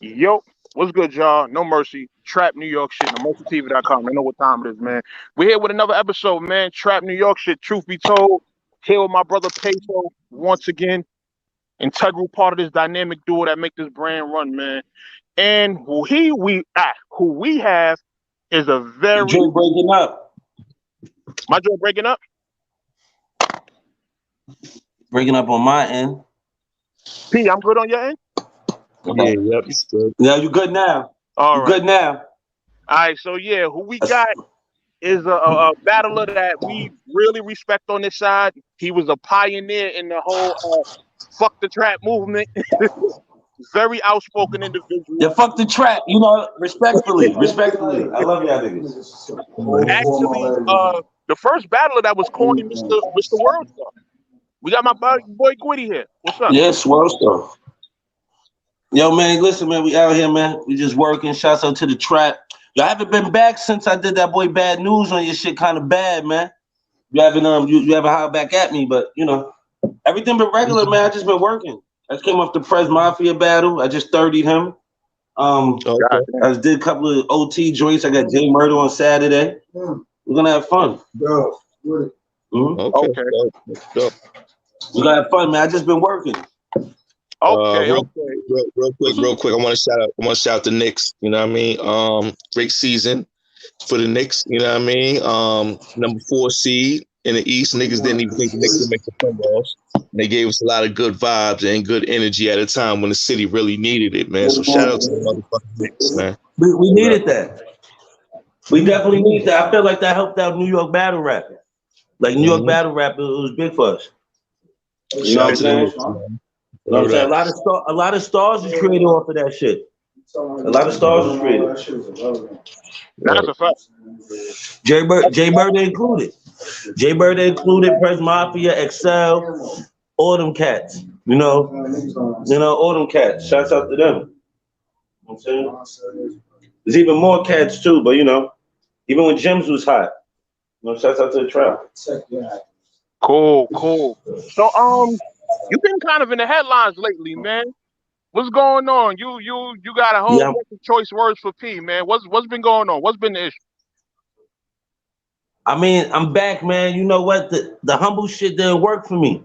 Yo, what's good, y'all? No Mercy, Trap New York shit, NoMercyTV.com. I know what time it is, man. We're here with another episode, man. Trap New York shit, truth be told. Here with my brother Peso, once again. Integral part of this dynamic duo that make this brand run, man. And who we have is a The very joint breaking up. my joint breaking up. Breaking up on my end. P, I'm good on your end. Okay. Yeah, yep, good. Yeah, you good now. All You right. good now. All right, so yeah, who we got is a battler that we really respect on this side. He was a pioneer in the whole fuck the trap movement. Very outspoken Yeah, individual. fuck the trap. You know, respectfully. Respectfully. I love y'all niggas. Actually, the first battler that was corny, Mr. World Star. We got my boy Gwitty here. What's up? Yes, world stuff. Yo, man, listen, man, we out here, man. We just working. Shouts out to the trap. Yo, I haven't been back since I did that boy Bad News on your shit, kind of bad, man. You haven't you haven't hired back at me, but you know, everything been regular, man. I just been working. I just came off the Press Mafia battle. I just 30'd him. Okay. I just did a couple of OT joints. I got J Murder on Saturday. We're gonna have fun. Mhm. Okay. Okay. Dope. We're gonna have fun, man. I just been working. Okay, real, okay. real quick. I want to shout out the Knicks. You know what I mean? Great season for the Knicks. You know what I mean? Number 4 seed in the East. Niggas didn't even think the Knicks would make the playoffs. And they gave us a lot of good vibes and good energy at a time when the city really needed it, man. So shout out to the motherfucking Knicks, man. We needed that. We definitely need that. I feel like that helped out New York battle rap. Like New York battle rap, it was big for us. You know what I'm saying? You know what I'm saying? A lot of stars was created off of that shit. A lot of stars was created. That's a fact. J Bird included. J Bird included, Press Mafia, Xcel, all them cats. You know, all them cats. Shouts out to them. You know what I'm saying? There's even more cats too, but you know, even when Gems was hot. You know, shouts out to the trap. Cool. So you've been kind of in the headlines lately, man. What's going on? You got a whole Yeah. bunch of choice words for P, man. What's been going on? What's been the issue? I mean, I'm back, man. You know what? The humble shit didn't work for me.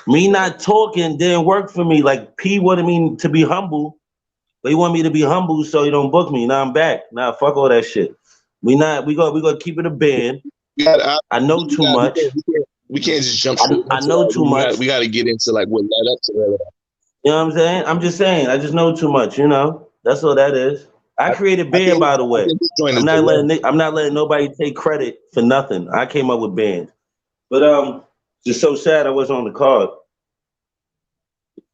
Me not talking didn't work for me. Like P wanted me to be humble, but he wanted me to be humble so he don't book me. Now I'm back. Now fuck all that shit. We gonna keep it a band. I know too much. We can't just jump. I know too much. We got to get into like what led up to that. You know what I'm saying? I'm just saying. I just know too much. You know. That's all that is. I created band, by the way. I'm not letting nobody take credit for nothing. I came up with band. But just so sad I wasn't on the card.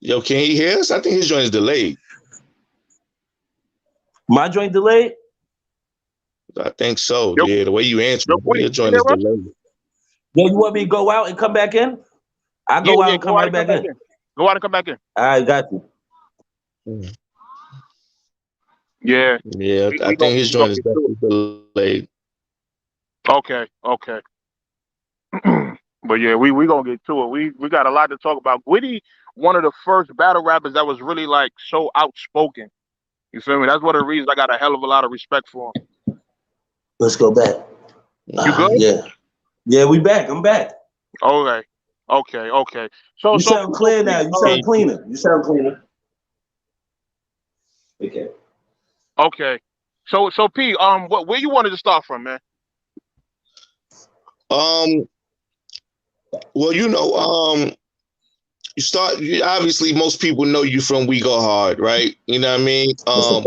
Yo, can he hear us? I think his joint is delayed. My joint delayed? I think so. Yeah, the way you answer, your joint is delayed. Yo, you want me to go out and come back in? I go out and come right back in. Go out and come back in. I got you. Yeah. Yeah, I think his joint is definitely delayed. Okay. But yeah, we gonna get to it. We got a lot to talk about. Gwitty, one of the first battle rappers that was really like so outspoken. You feel me? That's one of the reasons I got a hell of a lot of respect for him. Let's go back. You good? Yeah. Yeah, we back. I'm back. Okay. So you sound clear now. You sound cleaner. Okay. So P, where you wanted to start from, man? Well, you know, obviously most people know you from We Go Hard, right? You know what I mean? What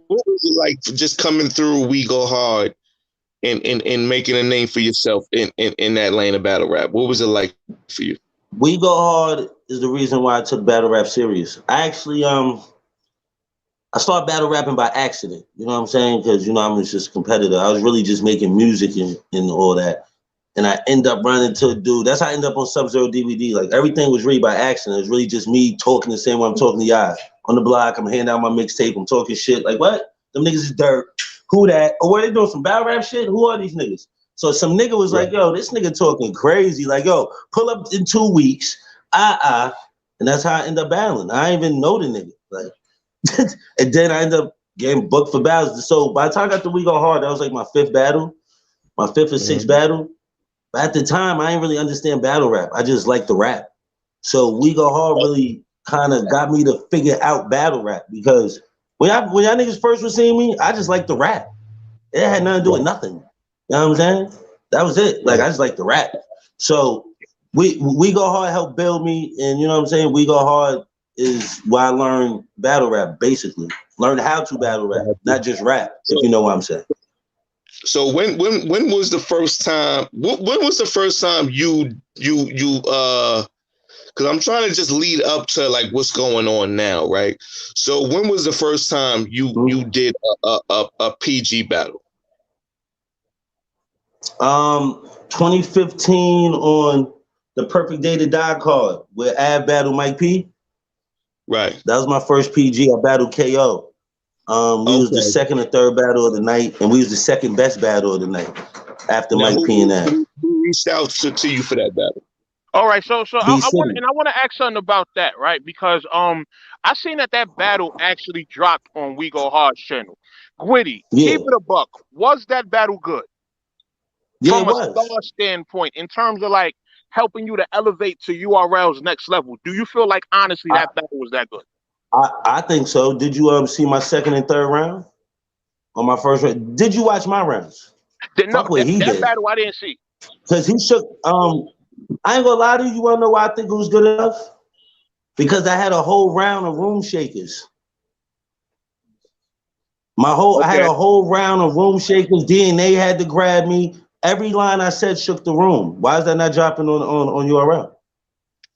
was it like just coming through We Go Hard and making a name for yourself in that lane of battle rap? What was it like for you? We Go Hard is the reason why I took battle rap serious. I actually I started battle rapping by accident. You know what I'm saying? Because you know I'm just a competitor. I was really just making music and all that. And I end up running into a dude. That's how I ended up on Sub-Zero DVD. Like everything was really by accident. It was really just me talking the same way I'm talking to y'all. On the block, I'm handing out my mixtape. I'm talking shit. Like what? Them niggas is dirt. Who that? Oh, what they doing? Some battle rap shit? Who are these niggas? So some nigga was like, yo, this nigga talking crazy. Like, yo, pull up in 2 weeks. And that's how I end up battling. I ain't even know the nigga. Like, And then I ended up getting booked for battles. So by the time I got the We Go Hard, that was like my fifth battle, my fifth or sixth battle. But at the time, I didn't really understand battle rap. I just liked the rap. So We Go Hard really kind of got me to figure out battle rap because when y'all niggas first were seeing me, I just liked the rap. It had nothing to do with nothing. You know what I'm saying? That was it. Like I just liked the rap. So we Go Hard helped build me, and you know what I'm saying? We Go Hard is why I learned battle rap, basically. Learned how to battle rap, not just rap, if you know what I'm saying. So when was the first time? When was the first time you because I'm trying to just lead up to like what's going on now, right? So when was the first time you did a PG battle? 2015 on the Perfect Day to Die card with Ab battle Mike P. Right. That was my first PG. I battled KO. We was the second or third battle of the night, and we was the second best battle of the night after now, Mike P and Ab. Who reached out to you for that battle? All right, so I want to ask something about that, right? Because I seen that battle actually dropped on We Go Hard's channel. Gwitty, keep it a buck. Was that battle good? Yeah, from a star standpoint, in terms of like helping you to elevate to URL's next level? Do you feel like honestly that battle was that good? I think so. Did you see my second and third round? On my first round? Did you watch my rounds? Fuck what he did. Battle I didn't see. Because he shook I ain't gonna lie to you. You wanna know why I think it was good enough? Because I had a whole round of room shakers. I had a whole round of room shakers. DNA had to grab me. Every line I said shook the room. Why is that not dropping on URL?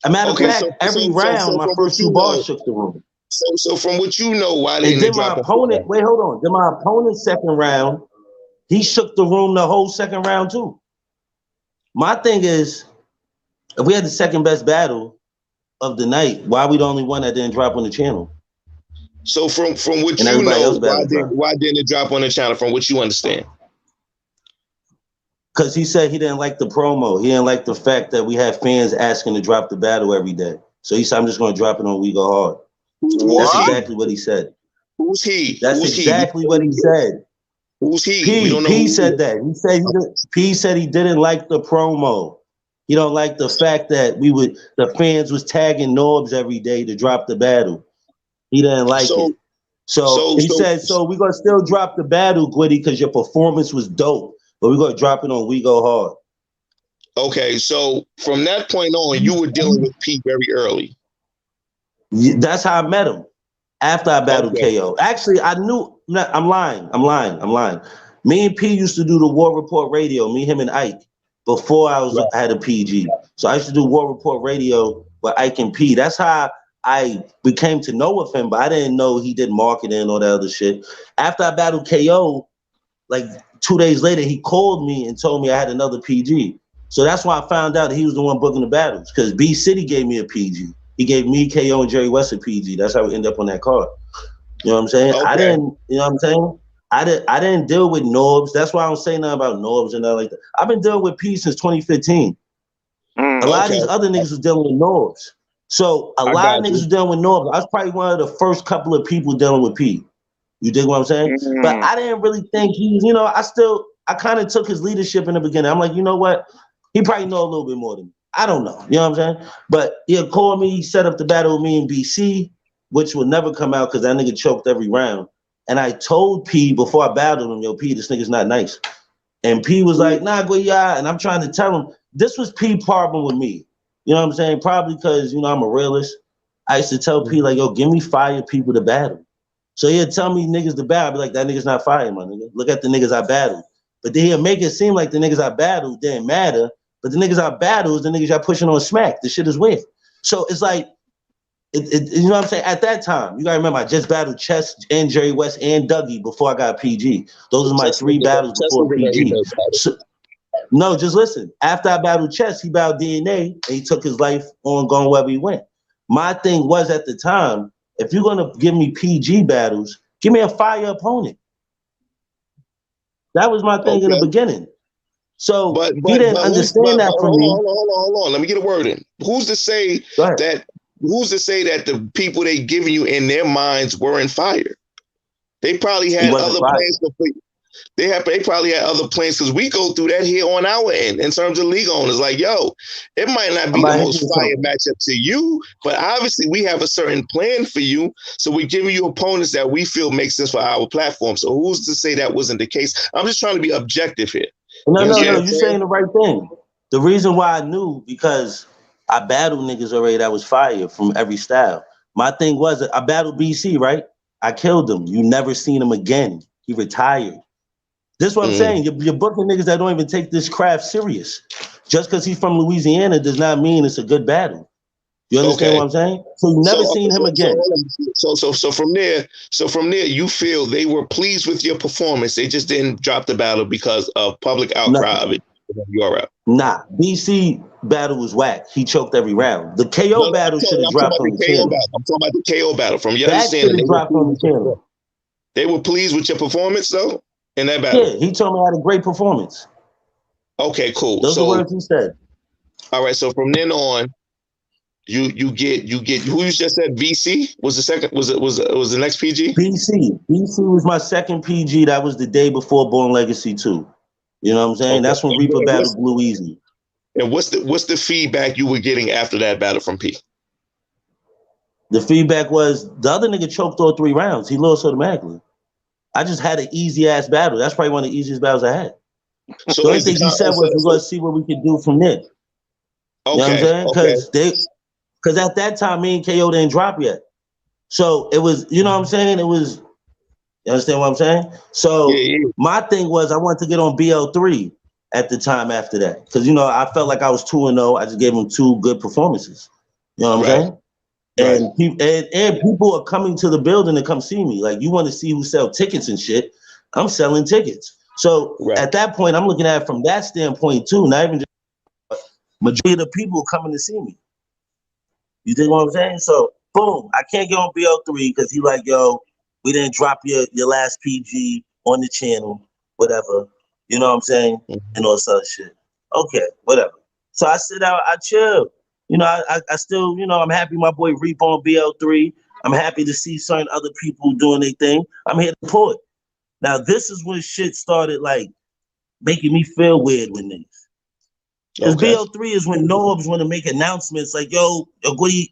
A matter of fact, every round, my first two bars shook the room. So from what you know, why didn't it drop? Wait, hold on. Then my opponent's second round, he shook the room the whole second round too. My thing is, if we had the second best battle of the night, why are we the only one that didn't drop on the channel? So from what you know, why didn't it drop on the channel? From what you understand? Because he said he didn't like the promo. He didn't like the fact that we had fans asking to drop the battle every day. So he said, I'm just going to drop it on We Go Hard. What? That's exactly what he said. Who's he? That's exactly what he said. Who's he? P said that. P said he didn't like the promo. He don't like the fact that the fans was tagging Norbs every day to drop the battle. He didn't like it. So he said, we're going to still drop the battle, Gwitty, because your performance was dope. But we're going to drop it on We Go Hard. Okay, so from that point on, you were dealing with P very early. That's how I met him. After I battled KO. Actually, I knew. I'm lying. Me and P used to do the War Report Radio. Me, him, and Ike. Before I had a PG. So I used to do War Report Radio with Ike and P. That's how I became to know of him. But I didn't know he did marketing and all that other shit. After I battled KO, like 2 days later, he called me and told me I had another PG. So that's why I found out that he was the one booking the battles. Because B City gave me a PG. He gave me, KO, and Jerry West a PG. That's how we ended up on that card. You know what I'm saying? I didn't, you know what I'm saying? I didn't deal with Norbs. That's why I don't say nothing about Norbs and nothing like that. I've been dealing with P since 2015. A lot of these other niggas was dealing with Norbs. So a lot of niggas was dealing with Norbs. I was probably one of the first couple of people dealing with P. You dig what I'm saying? But I didn't really think I kind of took his leadership in the beginning. I'm like, you know what? He probably know a little bit more than me. I don't know. You know what I'm saying? But he'll call me, he set up the battle with me and BC, which will never come out because that nigga choked every round. And I told P before I battled him, yo, P, this nigga's not nice. And P was like, nah, go yeah. And I'm trying to tell him, this was P problem with me. You know what I'm saying? Probably because, I'm a realist. I used to tell P, like, yo, give me fire people to battle. So he'd tell me niggas to battle. I'd be like, that nigga's not fire, my nigga. Look at the niggas I battled. But then he'll make it seem like the niggas I battled didn't matter. But the niggas I battled is the niggas y'all pushing on smack. This shit is weird. So it's like, you know what I'm saying? At that time, you gotta remember, I just battled Chess and Jerry West and Dougie before I got PG. Those are my three battles before PG. No, just listen. After I battled Chess, he battled DNA and he took his life on going wherever he went. My thing was at the time, if you're gonna give me PG battles, give me a fire opponent. That was my thing in the beginning. So he didn't understand that from me. Hold on. Let me get a word in. Who's to say that who's to say that the people they giving you in their minds weren't fire? They probably had other plans to play. They probably had other plans because we go through that here on our end in terms of league owners. Like, yo, it might not be the most fire matchup to you, but obviously we have a certain plan for you. So we're giving you opponents that we feel make sense for our platform. So who's to say that wasn't the case? I'm just trying to be objective here. No, you're saying the right thing. The reason why I knew, because I battled niggas already that was fire from every style. My thing was, I battled BC, right? I killed him. You never seen him again. He retired. This is what I'm saying. You're booking niggas that don't even take this craft serious. Just because he's from Louisiana does not mean it's a good battle. You understand what I'm saying? So you never seen him again. So from there, you feel they were pleased with your performance. They just didn't drop the battle because of public outcry of it. Nah, BC battle was whack. He choked every round. The KO battle should have dropped on the channel. I'm talking about the KO battle. From your understanding, they dropped on the channel. They were pleased with your performance, though, in that battle. Yeah, he told me I had a great performance. Okay, cool. Those are the words he said. All right, so from then on, you get who you just said VC was the second was the next PG? BC was my second PG. That was the day before Born Legacy 2. You know what I'm saying? Okay. That's when Reaper battle blew Eazy. And what's the feedback you were getting after that battle from P? The feedback was the other nigga choked all 3 rounds. He lost automatically. I just had an easy ass battle. That's probably one of the easiest battles I had. So the only thing he said was we're gonna see what we can do from there. Okay. You know what I'm saying? Because at that time me and KO didn't drop yet. So it was, you know what I'm saying? It was, you understand what I'm saying? So my thing was I wanted to get on BL3 at the time after that. Because, you know, I felt like I was 2-0. I just gave him 2 good performances. You know what I'm saying? And people are coming to the building to come see me. Like, you want to see who sell tickets and shit. I'm selling tickets. So at that point, I'm looking at it from that standpoint too. Not even just majority of the people coming to see me. You think what I'm saying? So boom, I can't get on BL3 because he like, yo, we didn't drop your last PG on the channel, whatever. You know what I'm saying? And all this other shit. Okay, whatever. So I sit out, I chill. You know, I still, you know, I'm happy my boy Reap on BL3. I'm happy to see certain other people doing their thing. I'm here to support. Now, this is when shit started, like, making me feel weird with niggas. Because BL3 is when Norbs want to make announcements like, yo, Gwitty,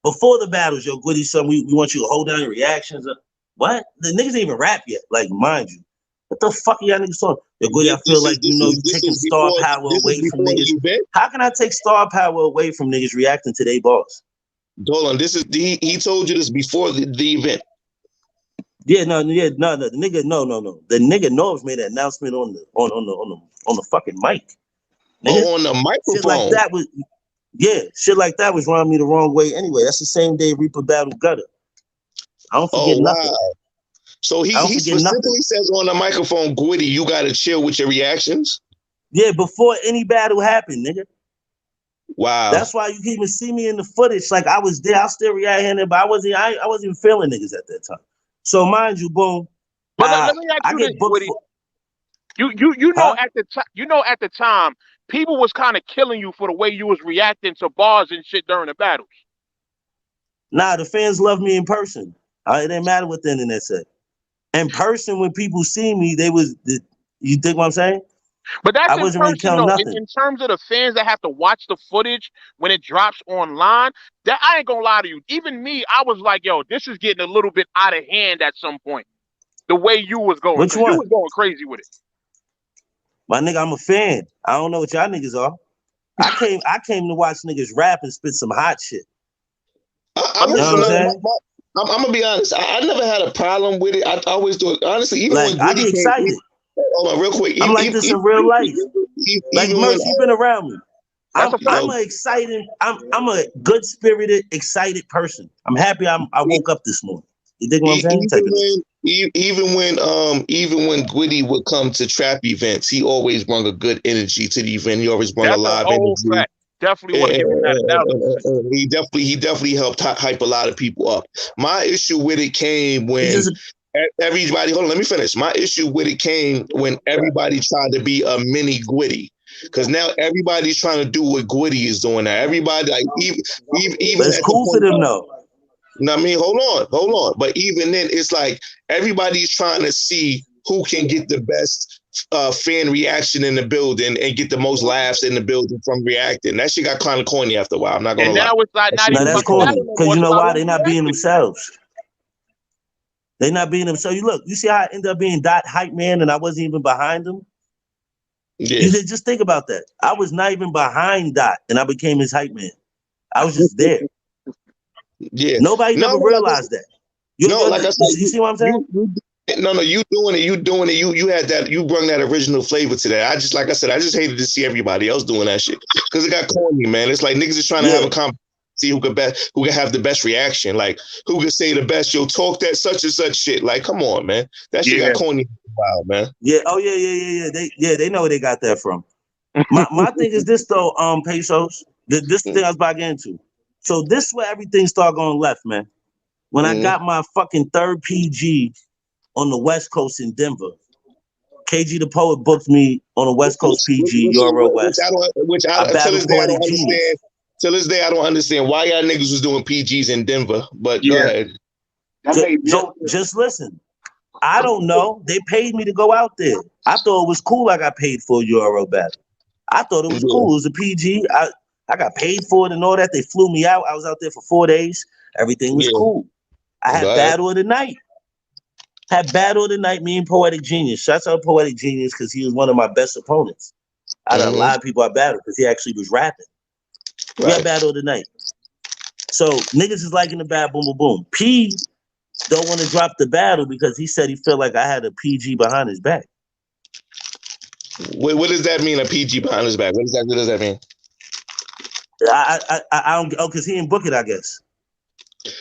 before the battles, yo, Gwitty, son, we want you to hold down your reactions. What? The niggas ain't even rap yet, like, mind you. What the fuck are y'all niggas talking? Yo, Gwitty, I feel like, you know, you're taking star power away from niggas. How can I take star power away from niggas reacting to their boss? Hold on, this is, he told you this before the event. Yeah, no. The nigga, no. The nigga Norbs made an announcement on the fucking mic. Nigga. Oh, on the microphone. Shit like that was running me the wrong way anyway. That's the same day Reaper battled Gutter. I don't forget nothing. Wow. So he specifically says on the microphone, Gwitty, you gotta chill with your reactions. Yeah, before any battle happened, nigga. Wow. That's why you can even see me in the footage. Like I was there, I still reacting, but I wasn't even feeling niggas at that time. So mind you, boom. But let me ask you this, Gwitty. You know at the time, people was kind of killing you for the way you was reacting to bars and shit during the battles. Nah, the fans love me in person. It didn't matter what the internet said. In person, when people see me, you think what I'm saying? But that's I wasn't really telling nothing. In terms of the fans that have to watch the footage when it drops online, that I ain't gonna lie to you. Even me, I was like, yo, this is getting a little bit out of hand at some point. The way you was going. Which one? You was going crazy with it. My nigga, I'm a fan. I don't know what y'all niggas are. I came to watch niggas rap and spit some hot shit. I'm gonna be honest. I never had a problem with it. I always do it. Honestly, even like, when I get excited. Hold on, real quick. I'm like this in real life. Like Merch, you've been around me. I'm a good spirited, excited person. I'm happy I woke up this morning. You dig what I'm saying? Even when Gwitty would come to trap events, he always brought a good energy to the event. He always brought a live energy. Fact. Definitely want to give him that. He definitely helped hype a lot of people up. My issue with it came when everybody. Hold on, let me finish. My issue with it came when everybody tried to be a mini Gwitty. because now everybody's trying to do what Gwitty is doing now. Everybody, like even But it's at cool the for point, them though. I mean, hold on. But even then, it's like everybody's trying to see who can get the best fan reaction in the building and get the most laughs in the building from reacting. That shit got kind of corny after a while. I'm not gonna And lie. now it's like not No, even that's about the corny. battle no Because more. you It's know about why? who They're not being reacting. themselves. They're not being themselves. You see how I ended up being Dot hype man and I wasn't even behind him? Yeah. Just think about that. I was not even behind Dot and I became his hype man. I was just there. Yeah. Nobody No, never realized that. You like I said, see what I'm saying? you doing it. You had that. You brought that original flavor to that. Like I said, I just hated to see everybody else doing that shit because it got corny, man. It's like niggas is trying to have a competition, see who can have the best reaction, like who can say the best. You'll talk that such and such shit. Like, come on, man. That shit got corny. Wow, man. Yeah. Oh yeah. They know where they got that from. My thing is this though, Pesos. This thing I was about to get into. So this is where everything started going left, man. When I got my fucking third PG on the West Coast in Denver, KG the Poet booked me on a West Coast PG, Euro West. I battled Poetic Genius. Till this day, I don't understand why y'all niggas was doing PGs in Denver. But go ahead. Just listen. I don't know. They paid me to go out there. I thought it was cool. I got paid for a Euro battle. I thought it was cool. It was a PG. I got paid for it and all that. They flew me out. I was out there for 4 days. Everything was cool. I had battle of the night. Me and Poetic Genius. Shouts out Poetic Genius because he was one of my best opponents. Out of a lot of people I battled because he actually was rapping. We had battle of the night. So niggas is liking the battle, boom, boom, boom. P don't want to drop the battle because he said he felt like I had a PG behind his back. What does that mean, a PG behind his back? What does that mean? I don't, because he didn't book it, I guess.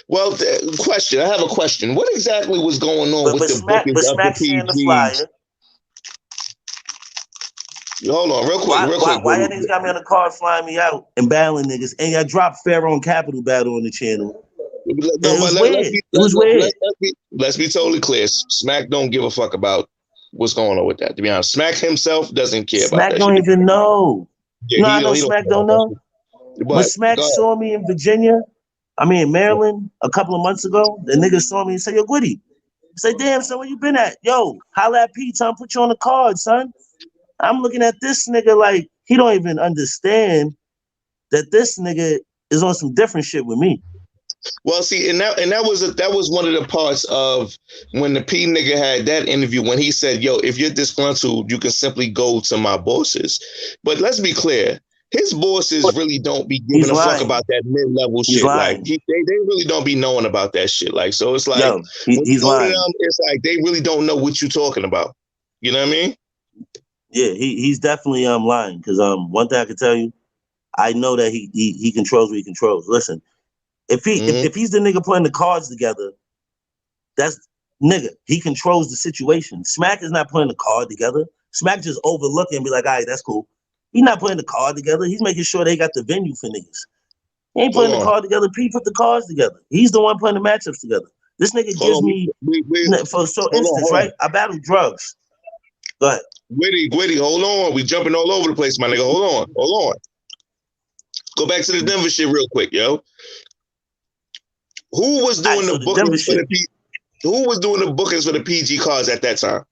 Well, question. I have a question. What exactly was going on with the bookings of the PGs? The flyer. Hold on, real quick. Why y'all niggas got me on the card flying me out and battling niggas? And y'all dropped Pharaoh and Capital battle on the channel. It was weird. Let's be totally clear. Smack don't give a fuck about what's going on with that. To be honest, Smack himself doesn't care about that. Smack don't even know. Yeah, I know Smack don't know. But Smack saw me in Maryland, a couple of months ago. The niggas saw me and said, "Yo, Gwitty." I said, "Damn, son, where you been at? Yo, holla at Pete, son, put you on the card, son." I'm looking at this nigga like he don't even understand that this nigga is on some different shit with me. Well, see, and that was one of the parts of when the P nigga had that interview when he said, "Yo, if you're disgruntled, you can simply go to my bosses." But let's be clear, his bosses really don't be giving a fuck about that mid-level shit. Like they really don't be knowing about that shit. Like, so it's like he's lying. It's like they really don't know what you're talking about. You know what I mean? Yeah, he's definitely lying. Because one thing I can tell you, I know that he controls what he controls. Listen, if he's the nigga putting the cards together, that's nigga. He controls the situation. Smack is not putting the card together. Smack just overlooking and be like, all right, that's cool. He's not putting the card together. He's making sure they got the venue for niggas. He ain't putting the card together. P put the cards together. He's the one putting the matchups together. This nigga gives me for instance, right? I battled Drugs. Go ahead. Gwitty, hold on. We jumping all over the place, my nigga. Hold on. Go back to the Denver shit real quick, yo. Who was doing the bookings for the Who was doing the bookings for the PG cards at that time?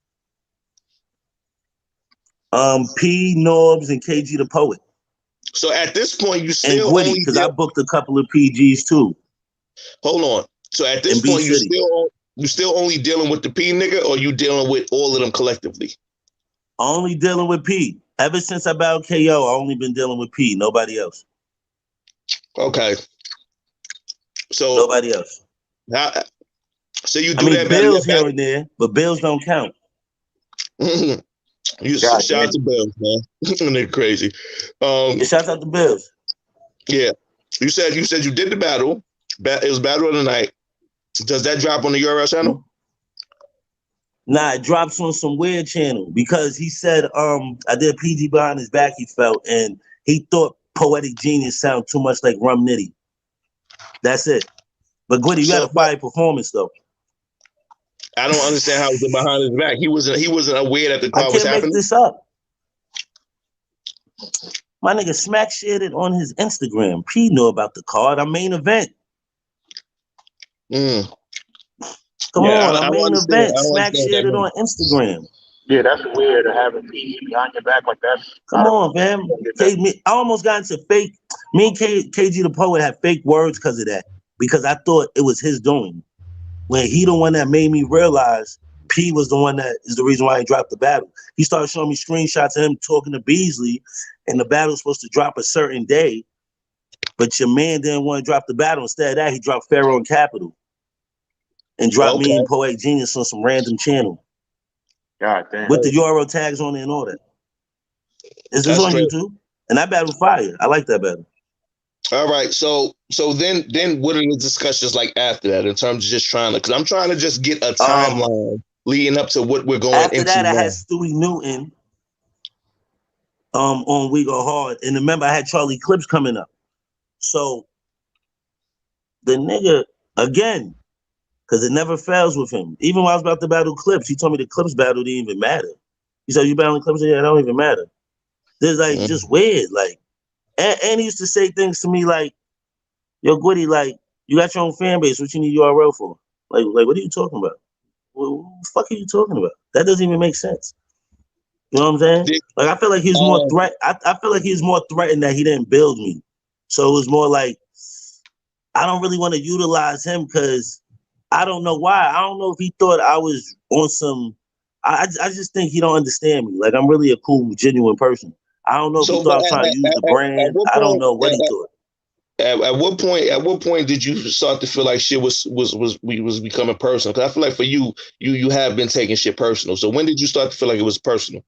P, Norbs, and KG the Poet. So at this point, you still and Gwitty, because I booked a couple of PGs too. Hold on. So at this point, you still only dealing with the P nigga, or you dealing with all of them collectively? Only dealing with P. Ever since I battled KO, I only been dealing with P. Nobody else. Okay. So nobody else. So you do that bills here and there, but bills don't count. You shout out to Bills, man. They're crazy. Shout out to Bills. Yeah. You said you did the battle. It was battle of the night. Does that drop on the URL channel? Nah, it drops on some weird channel because he said I did PG behind his back, he felt, and he thought Poetic Genius sounded too much like Rum Nitty. That's it. But Gwitty, you had a fire performance though. I don't understand how it was behind his back. He wasn't aware that the card was happening. I can't make this up. My nigga Smack shared it on his Instagram. P knew about the card. I main event. Mm. Come Yeah, on, I I don't main understand. event. I don't Smack understand what shared that it means. on Instagram. Yeah, that's weird to have it behind your back like that's. Come on, fam. I almost got into fake. Me and KG the Poet had fake words because of that. Because I thought it was his doing. When he the one that made me realize P was the one that is the reason why he dropped the battle. He started showing me screenshots of him talking to Beasley, and the battle was supposed to drop a certain day, but your man didn't want to drop the battle. Instead of that, he dropped Pharaoh and Capital and dropped me Okay, and Poetic Genius on some random channel God damn. with the URL tags on it and all that. This is that's on crazy. YouTube, and that battle fire. I like that battle. All right, so then what are the discussions like after that in terms of just trying to? Because I'm trying to just get a timeline leading up to what we're going After into that, I now. had Stewie Newton on We Go Hard, and remember I had Charlie Clips coming up. So the nigga again, because it never fails with him. Even when I was about to battle Clips, he told me the Clips battle didn't even matter. He said, "You battling Clips?" Yeah, it don't even matter. This like just weird, like, and he used to say things to me like, "Yo, Gwitty, like, you got your own fan base. What you need URL for? Like, what are you talking about? What the fuck are you talking about? That doesn't even make sense." You know what I'm saying? Did, Like I feel like he was more threat. I feel like he was more threatened that he didn't build me. So it was more like I don't really want to utilize him because I don't know why. I don't know if he thought I was on some. I just think he don't understand me. Like I'm really a cool, genuine person. I don't know if he so, but thought I was trying to use the at brand. what I don't point? know what he thought. At what point did you start to feel like shit was becoming personal? Because I feel like for you have been taking shit personal. So when did you start to feel like it was personal?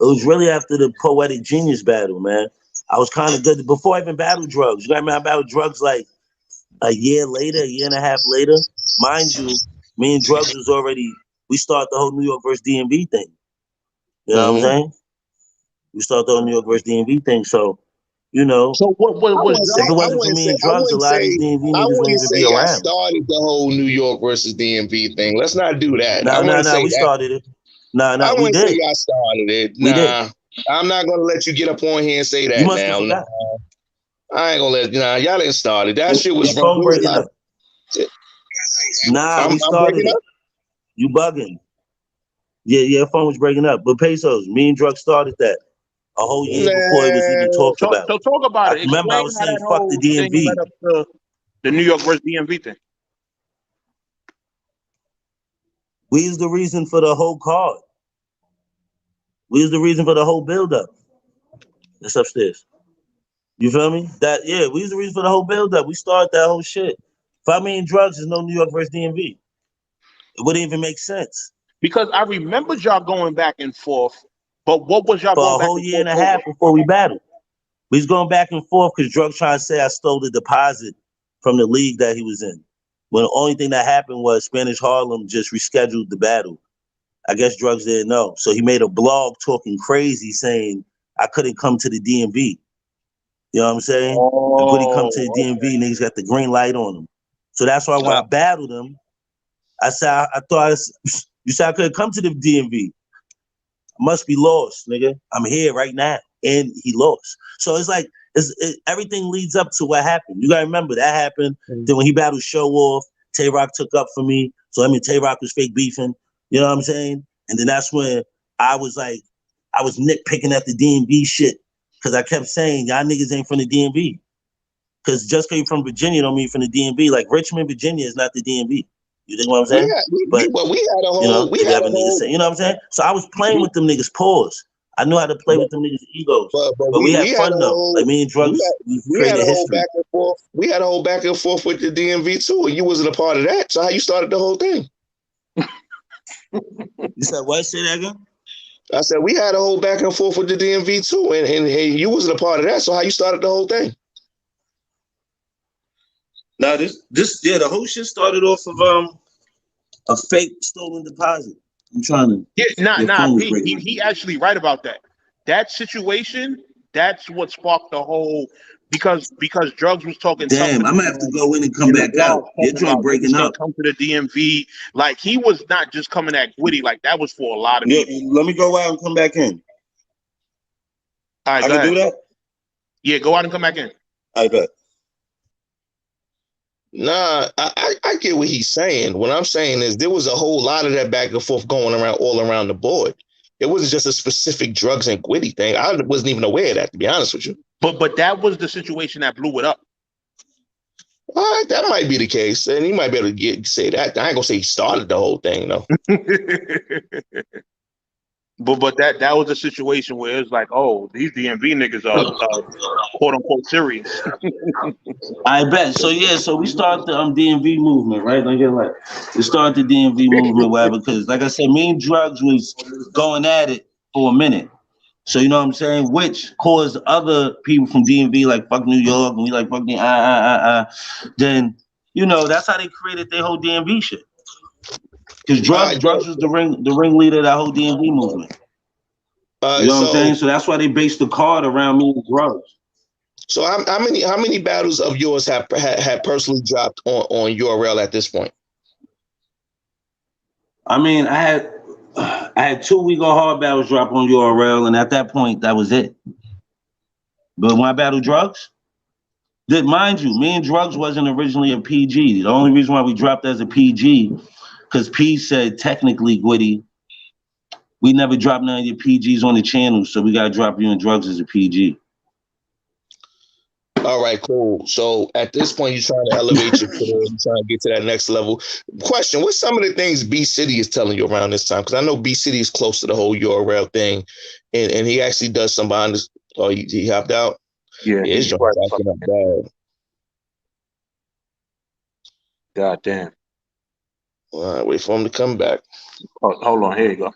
It was really after the Poetic Genius battle, man. I was kind of good before I even battled Drugs. You got me? I battled Drugs like a year later, a year and a half later. Mind you, me and Drugs was already. We started the whole New York versus DMV thing. You know what I'm saying? We started the whole New York versus DMV thing. So, you know, So what was if it wasn't for me and Drugs, a lot of these DMV I niggas wouldn't wouldn't even be say I around. started the whole New York versus DMV thing. Let's not do that. I Nah, wouldn't say we that. started it. I We wouldn't say did. I started it. We did. Nah, I'm not gonna let you get up on here and say You that must have now. forgot. I ain't gonna let y'all didn't start it. That shit was Your wrong. phone There was a breaking lot up. Nah, we I'm started breaking it. up. You bugging. Yeah, your phone was breaking up. But Pesos, me and Drugs started that a whole year before it was even Nah, talked about. so talk about I it. remember I Explain was how saying that fuck the whole thing DMV. led up to the New York versus DMV thing. We is the reason for the whole card. We is the reason for the whole build-up. It's upstairs. You feel me? We is the reason for the whole build-up. We started that whole shit. If I mean Drugs, there's no New York versus DMV. It wouldn't even make sense. Because I remember y'all going back and forth, but what was y'all For going a back whole and year forth and a over? half before we battled. We was going back and forth because Drugs trying to say I stole the deposit from the league that he was in. When the only thing that happened was Spanish Harlem just rescheduled the battle. I guess Drugs didn't know. So he made a blog talking crazy saying I couldn't come to the DMV. You know what I'm saying? If Gwitty come to the DMV, niggas got the green light on him. So that's why when I battled him, I said, you said I couldn't come to the DMV. I must be lost, nigga. I'm here right now. And he lost. So it's like, everything leads up to what happened. You gotta remember that happened. Then when he battled Show Off, Tay-Rock took up for me. So I mean, Tay-Rock was fake beefing. You know what I'm saying? And then that's when I was nitpicking at the DMV shit. Cause I kept saying, y'all niggas ain't from the DMV. Cause just cause you're from Virginia don't mean from the DMV. Like Richmond, Virginia is not the DMV. You think what I'm saying? We had a whole, if you ever need to say, you know what I'm saying? So I was playing with them niggas' pause. I knew how to play with them niggas' egos. But we had fun though. Like me and Drugs, we created history. Back and forth. We had a whole back and forth with the DMV too, and you wasn't a part of that. So how you started the whole thing? You said what? Say that again? I said we had a whole back and forth with the DMV too, and you wasn't a part of that. So how you started the whole thing? Now the whole shit started off of a fake stolen deposit. I'm trying to. Yeah, he actually right about that. That situation, that's what sparked the whole because Drugs was talking. Damn, I'm gonna have to go in and come back out. Your joint breaking up. Come to the DMV, like he was not just coming at Gwitty, like that was for a lot of people. Let me go out and come back in. All right, I go can ahead. do that? Yeah, go out and come back in. I bet. Nah, I get what he's saying. What I'm saying is there was a whole lot of that back and forth going around all around the board. It wasn't just a specific drugs and Gwitty thing. I wasn't even aware of that, to be honest with you. But that was the situation that blew it up. All right, that might be the case, and he might be able to say that. I ain't gonna say he started the whole thing, though. But that was a situation where it's like, oh, these DMV niggas are quote unquote serious. I bet. So yeah, so we started the DMV movement, right? We started the DMV movement, why? Because like I said, me and drugs was going at it for a minute. So you know what I'm saying? Which caused other people from DMV like fuck New York and we like fucking Then, you know, that's how they created their whole DMV shit. Because drugs was the ringleader of that whole DMV movement. You know what I'm saying? So that's why they based the card around me and drugs. So how many battles of yours have personally dropped on URL at this point? I mean, I had 2 We Go Hard battles drop on URL, and at that point, that was it. But when I battled drugs, mind you, me and drugs wasn't originally a PG. The only reason why we dropped as a PG, because P said technically, Gwitty, we never dropped none of your PGs on the channel, so we gotta drop you in drugs as a PG. All right, cool. So at this point, you're trying to elevate your career, you're trying to get to that next level. Question: what's some of the things B City is telling you around this time? Because I know B City is close to the whole URL thing, and he actually does some behind this. Oh, he hopped out. Yeah, his joint is acting up bad. God damn. All right, wait for him to come back. Oh, hold on, here you go.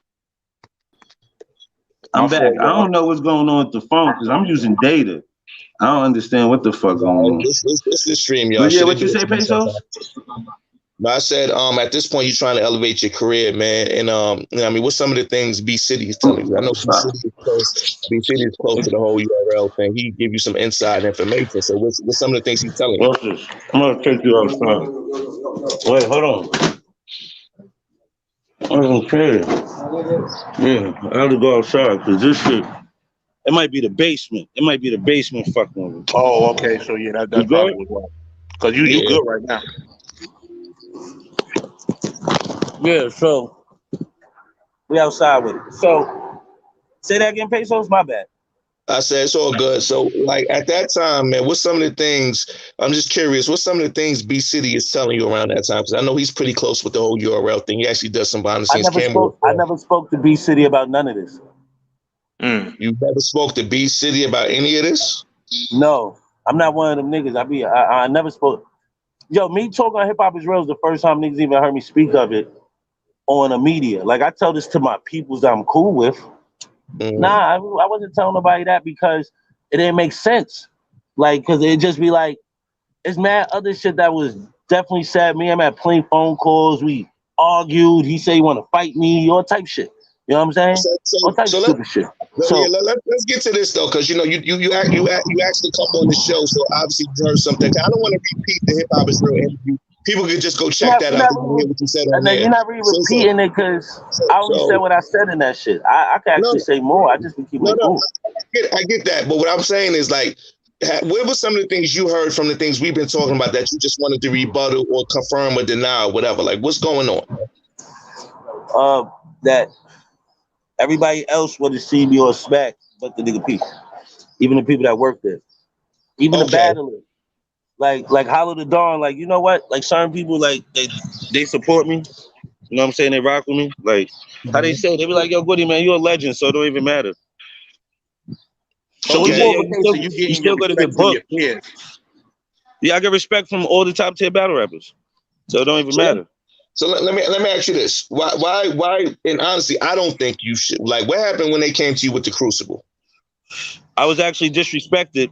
I'm back. I don't know what's going on with the phone because I'm using data. I don't understand what the fuck going on. This is stream, y'all. But yeah, what you say, Pesos? But I said, at this point, you're trying to elevate your career, man. And you know, I mean, what's some of the things B City is telling you? I know B City is close to the whole URL thing. He give you some inside information. So what's some of the things he's telling you? What's this? I'm gonna take you outside. Wait, hold on. Okay. Yeah, I have to go outside because this shit. It might be the basement. It might be the basement fucking with me. Oh, okay. So yeah, that's probably what's wrong. Because you good right now. Yeah, so we outside with it. So say that again, Pesos. My bad. I said it's all good. So, like at that time, man, what's some of the things? I'm just curious. What's some of the things B City is telling you around that time? Because I know he's pretty close with the whole URL thing. He actually does some behind the scenes camera. I never spoke to B City about none of this. You never spoke to B City about any of this? No, I'm not one of them niggas. I never spoke. Yo, me talking on Hip Hop is Real is the first time niggas even heard me speak of it on a media. Like I tell this to my peoples that I'm cool with. Nah, I wasn't telling nobody that because it didn't make sense. Like, because it'd just be like, it's mad other shit that was definitely said. Me, I'm at plenty phone calls. We argued. He said he want to fight me, all type shit. You know what I'm saying? All type of stupid shit. So let's get to this though, because you know you actually come on the show, so obviously you heard something. I don't want to repeat the Hip Hop is Real interview. People can just go check that out. Hear what you said on there. You're not really repeating it because I only said what I said in that shit. I can actually say more. I just been keeping it cool. I get that, but what I'm saying is like, what were some of the things you heard from the things we've been talking about that you just wanted to rebuttal or confirm or deny or whatever? Like, what's going on? That everybody else would have seen me or smack, but the nigga P. Even the people that work there. Even the battlers. Like Hollow the Dawn, like, you know what? Like certain people, like they support me. You know what I'm saying? They rock with me. Like how they say, they be like, yo, Gwitty, man, you're a legend, so it don't even matter. So you still gotta get booked. Yeah, I get respect from all the top tier battle rappers. So it don't even matter. So let me ask you this. Why and honestly, I don't think you should. Like, what happened when they came to you with the Crucible? I was actually disrespected,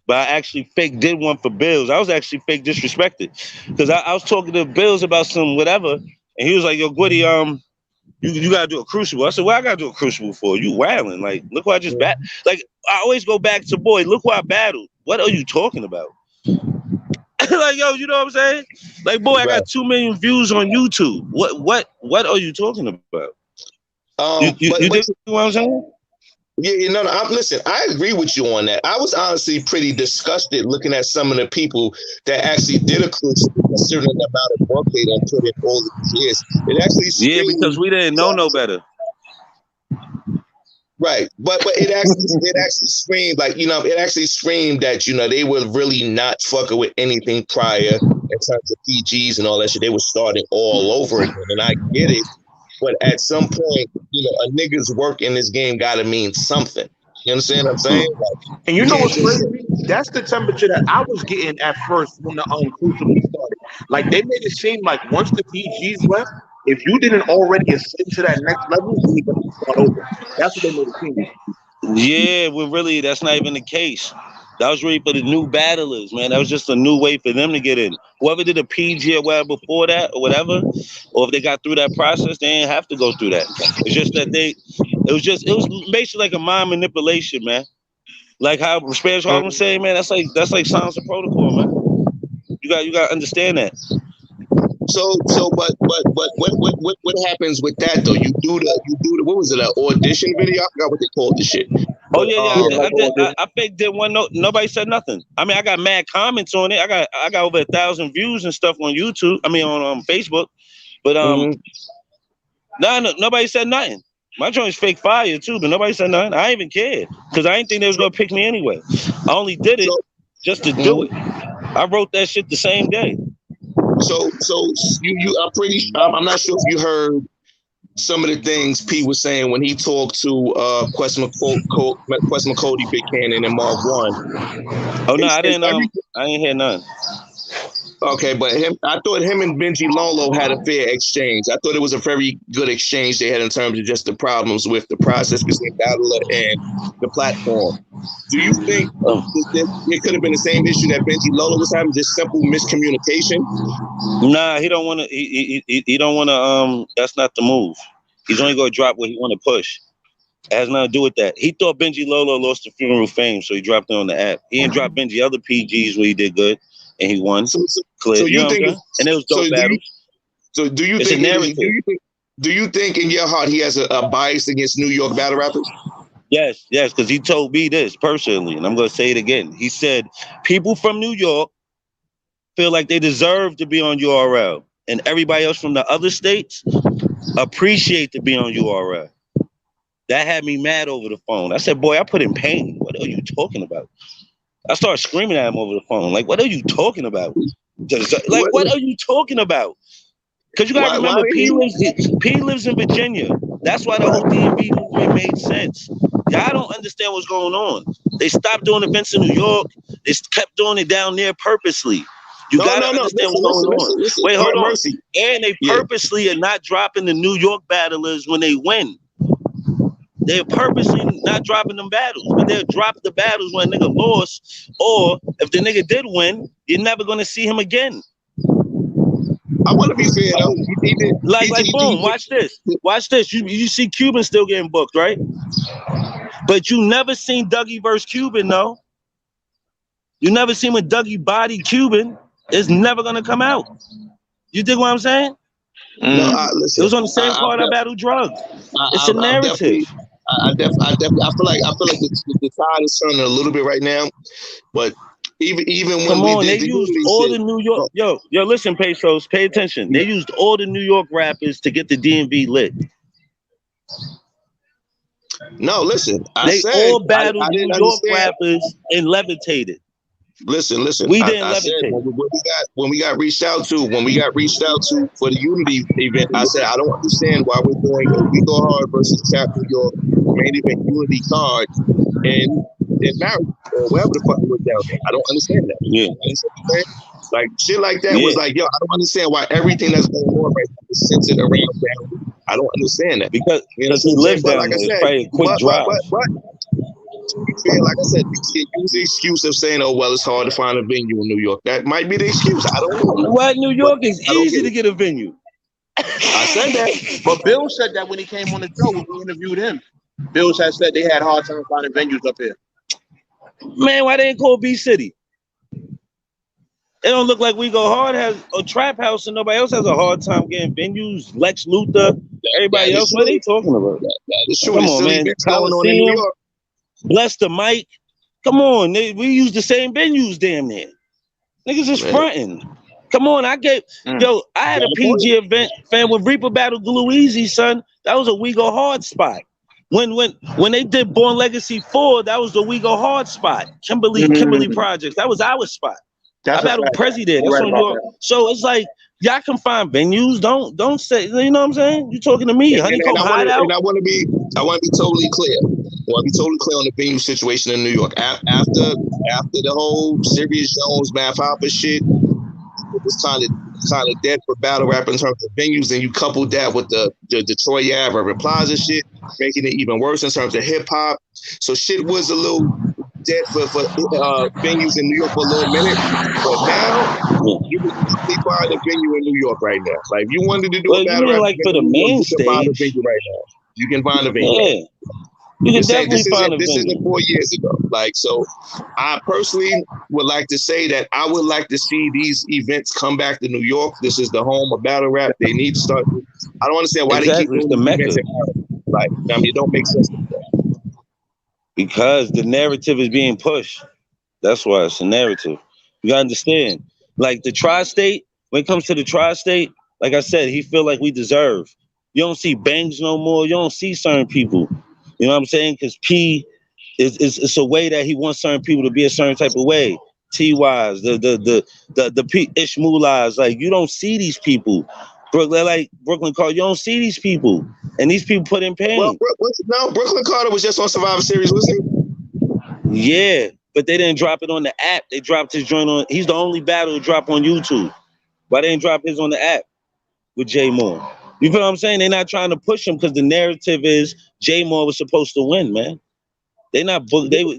but I actually fake did one for Bills. I was actually fake disrespected. Because I was talking to Bills about some whatever, and he was like, yo, Gwitty, you gotta do a Crucible. I said, what I gotta do a Crucible for? You wilding. Like, look what I just bat. Like, I always go back to, boy, look what I battled. What are you talking about? Like, yo, you know what I'm saying? Like, boy, I got 2 million views on YouTube. What are you talking about? You dig what I'm saying? Yeah, no, listen, I agree with you on that. I was honestly pretty disgusted looking at some of the people that actually did a crucible, considering the amount of work they done put in all these years. It actually Yeah, because screamed, we didn't know no better. right, but it actually screamed like, it actually screamed that they were really not fucking with anything prior in terms of PGs and all that shit. They were starting all over again, and I get it. But at some point, a nigga's work in this game got to mean something. You understand what I'm saying? Like, And you know what's crazy? That's the temperature that I was getting at first when the Crucible started. Like, they made it seem like once the PGs left, if you didn't already ascend to that next level, you need to start over. That's what they made it seem like. Yeah, well, really, that's not even the case. That was really for the new battlers, man. That was just a new way for them to get in. Whoever did a PG or whatever before that or whatever, or if they got through that process, they didn't have to go through that. It's just that it was basically like a mind manipulation, man. Like how Spanish Harlem say, man, that's like Silence of Protocol, man. You got to understand that. But what happens with that though? You do the what was it, an audition video? I forgot what they called the shit. Oh yeah. I faked it one. Nobody said nothing. I mean, I got mad comments on it. I got over 1,000 views and stuff on YouTube. I mean, on Facebook. But nobody said nothing. My joint's fake fire too, but nobody said nothing. I didn't even care because I didn't think they was gonna pick me anyway. I only did it just to do it. I wrote that shit the same day. So I'm not sure if you heard some of the things P was saying when he talked to Quest McCody, Big Cannon, and Mark One. Oh no, I didn't hear none. Okay, but I thought him and Benji Lolo had a fair exchange. I thought it was a very good exchange they had in terms of just the problems with the process between Daylyt and the platform. Do you think it could have been the same issue that Benji Lolo was having, just simple miscommunication? Nah, he don't want to. He don't want to. That's not the move. He's only going to drop what he want to push. It has nothing to do with that. He thought Benji Lolo lost the funeral fame, so he dropped it on the app. He didn't drop Benji other PGs where he did good. And he won. So you think, and it was dope battles. Do you think in your heart he has a bias against New York battle rappers? Yes, because he told me this personally, and I'm going to say it again. He said people from New York feel like they deserve to be on URL, and everybody else from the other states appreciate to be on URL. That had me mad over the phone. I said, boy, I put in pain. What are you talking about? I started screaming at him over the phone. Like, what are you talking about? Like, what are you talking about? Because you got to remember, P lives in Virginia. That's why the whole DMV movement made sense. Y'all don't understand what's going on. They stopped doing events in New York. They kept doing it down there purposely. You got to understand what's going on. Wait, hold on. And they purposely are not dropping the New York battlers when they win. They're purposely not dropping them battles, but they'll drop the battles when a nigga lost, or if the nigga did win, you're never gonna see him again. I want to be fair though. Like boom, watch this. You see Cuban still getting booked, right? But you never seen Dougie versus Cuban, though. You never seen when Dougie bodied Cuban. It's never gonna come out. You dig what I'm saying? No, listen, it was on the same card I battled drugs. It's a narrative. I feel like the tide is turning a little bit right now, but even when they used all the New York yo listen, Pesos, pay attention. They used all the New York rappers to get the DMV lit. No, listen, they all battled New York rappers and levitated. Listen. We didn't I said when we got reached out to for the Unity event, I said I don't understand why we're doing a We Go Hard versus Tap New York main event Unity card and marriage or wherever the fuck it was down there. I don't understand that. Yeah. Like shit like that was like, yo, I don't understand why everything that's going on right now is centered around family. I don't understand that because he lives down there. It's probably a quick drive. But like I said, you use the excuse of saying, "Oh well, it's hard to find a venue in New York." That might be the excuse. I don't know. What New York is easy to get a venue. I said that, but Bill said that when he came on the show when we interviewed him. Bill had said they had hard time finding venues up here. Man, why they ain't called B City? It don't look like We Go Hard has a trap house and nobody else has a hard time getting venues. Lex Luthor, everybody else. What are they talking about? Come on, man. Going on in New York. Bless the mic. Come on, we use the same venues damn near. Niggas is fronting. Come on, I had a PG event, fan, with Reaper Battle Glue Eazy, son. That was a We Go Hard spot. When they did Born Legacy 4, that was the We Go Hard spot. Kimberly Projects, that was our spot. I battled Prezi there. That's on your. So it's like y'all can find venues. Don't say. You know what I'm saying? You talking to me, Honeycomb Hideout? And I want to be totally clear. I want to be totally clear on the venue situation in New York. After the whole Serious Jones, Math Hopper shit, it was kind of dead for battle rap in terms of venues. And you coupled that with the Detroit Ave Urban Plaza shit, making it even worse in terms of hip hop. So shit was a little dead for venues in New York for a little minute, but now you can probably find a venue in New York right now. Like if you wanted to do a battle rap, like for the main stage, find a venue right now. You can find a venue. Yeah, you can definitely find a venue. This isn't 4 years ago. Like so, I personally would like to say that I would like to see these events come back to New York. This is the home of battle rap. They need to start. I don't understand why they keep doing the events. Like I mean, it don't make sense. Because the narrative is being pushed. That's why it's a narrative. You gotta understand. Like the tri-state, when it comes to the tri-state, like I said, he feel like we deserve. You don't see Bangs no more. You don't see certain people. You know what I'm saying? Because P it's a way that he wants certain people to be a certain type of way. T-Wise, the P Ishmulahs, like you don't see these people. Brooklyn Carter, you don't see these people. And these people put in pain. Well, no, Brooklyn Carter was just on Survivor Series, wasn't he? Yeah, but they didn't drop it on the app. They dropped his joint on. He's the only battle to drop on YouTube. Why they didn't drop his on the app with Jay Moore? You feel what I'm saying? They're not trying to push him because the narrative is Jay Moore was supposed to win, man. They not booked. Watch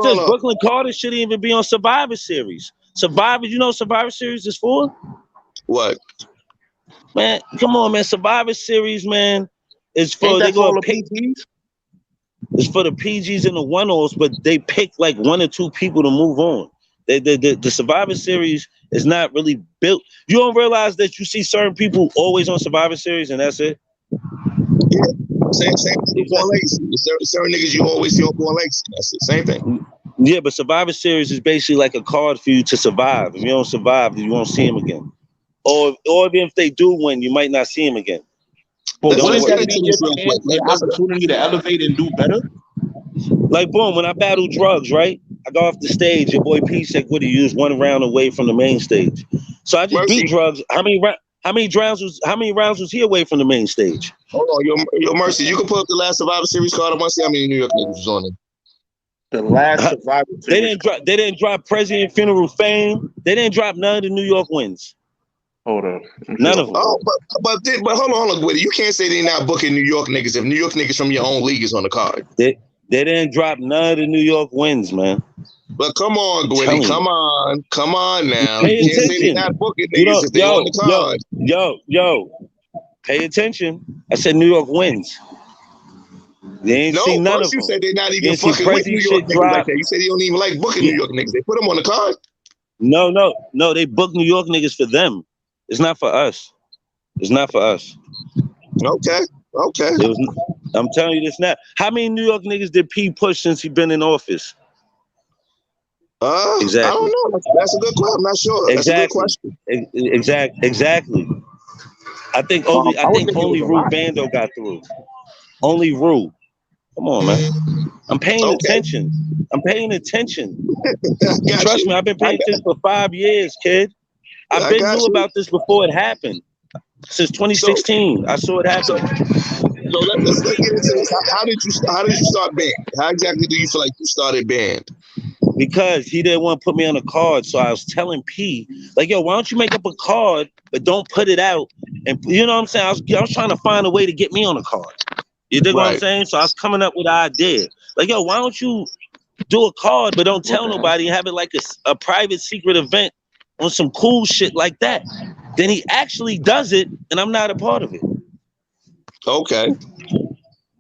this. Brooklyn Carter shouldn't even be on Survivor Series. Survivor, you know what Survivor Series is for? What? Man, come on, man. Survivor Series, man, is for they go PGs. It's for the PGs and the one-offs, but they pick like one or two people to move on. The Survivor Series is not really built. You don't realize that you see certain people always on Survivor Series, and that's it. Yeah, same Born Legacy. Certain niggas you always see on Born Legacy. That's the same thing. Yeah, but Survivor Series is basically like a card for you to survive. If you don't survive, then you won't see him again. Or even if they do win, you might not see him again. But wouldn't that be an opportunity to elevate and do better? Like, boom, when I battle Drugs, right? I go off the stage. Your boy P said, Gwitty, you was 1 round away from the main stage. So I just beat Drugs. How many rounds was he away from the main stage? Hold on, your Mercy. You can pull up the last Survivor Series card. I want to see how many New York niggas was on it. The last Survivor Series. They didn't drop President Funeral Fame. They didn't drop none of the New York wins. Hold on. None of them. Oh, but hold on, Gwitty. You can't say they're not booking New York niggas if New York niggas from your own league is on the card. They didn't drop none of the New York wins, man. But come on, Gwitty. Come on now. Pay you can't attention. say they're not booking niggas if they're on the card. Yo. Pay attention. I said New York wins. They ain't seen none of them. You said they're not even fucking with New York niggas like that. You said they don't even like booking New York niggas. They put them on the card. No. They book New York niggas for them. It's not for us. It's not for us. Okay. I'm telling you this now. How many New York niggas did P push since he been in office? Exactly. I don't know. That's a good question. I'm not sure. Exactly. That's a good question. Exactly. I think only Rue Bando got through. Only Rue. Come on, man. I'm paying attention. Trust me, I've been paying attention for 5 years, kid. I've been knew about this before it happened. Since 2016, I saw it happen. So let's get into this. How did you start band? How exactly do you feel like you started band? Because he didn't want to put me on a card, so I was telling P, like, yo, why don't you make up a card, but don't put it out? And you know what I'm saying? I was trying to find a way to get me on a card. You dig what I'm saying? So I was coming up with an idea. Like, yo, why don't you do a card, but don't tell nobody and have it like a private secret event on some cool shit like that? Then he actually does it, and I'm not a part of it. Okay.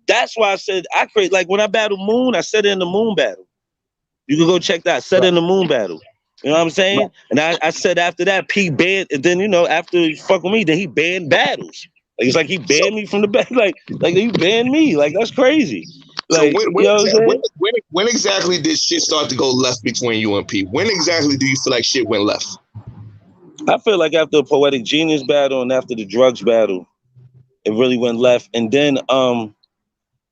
That's why I said I create, like when I battle Moon, I said it in the Moon battle. You can go check that. I said it in the Moon battle. You know what I'm saying? And I said after that, P banned, and then, you know, after he fuck with me, then he banned battles. Like, it's like he banned me from the battle. Like he banned me. Like, that's crazy. So Like, you know what I'm saying? when exactly did shit start to go left between you and P? When exactly do you feel like shit went left? I feel like after the Poetic Genius battle and after the drugs battle, it really went left. And then I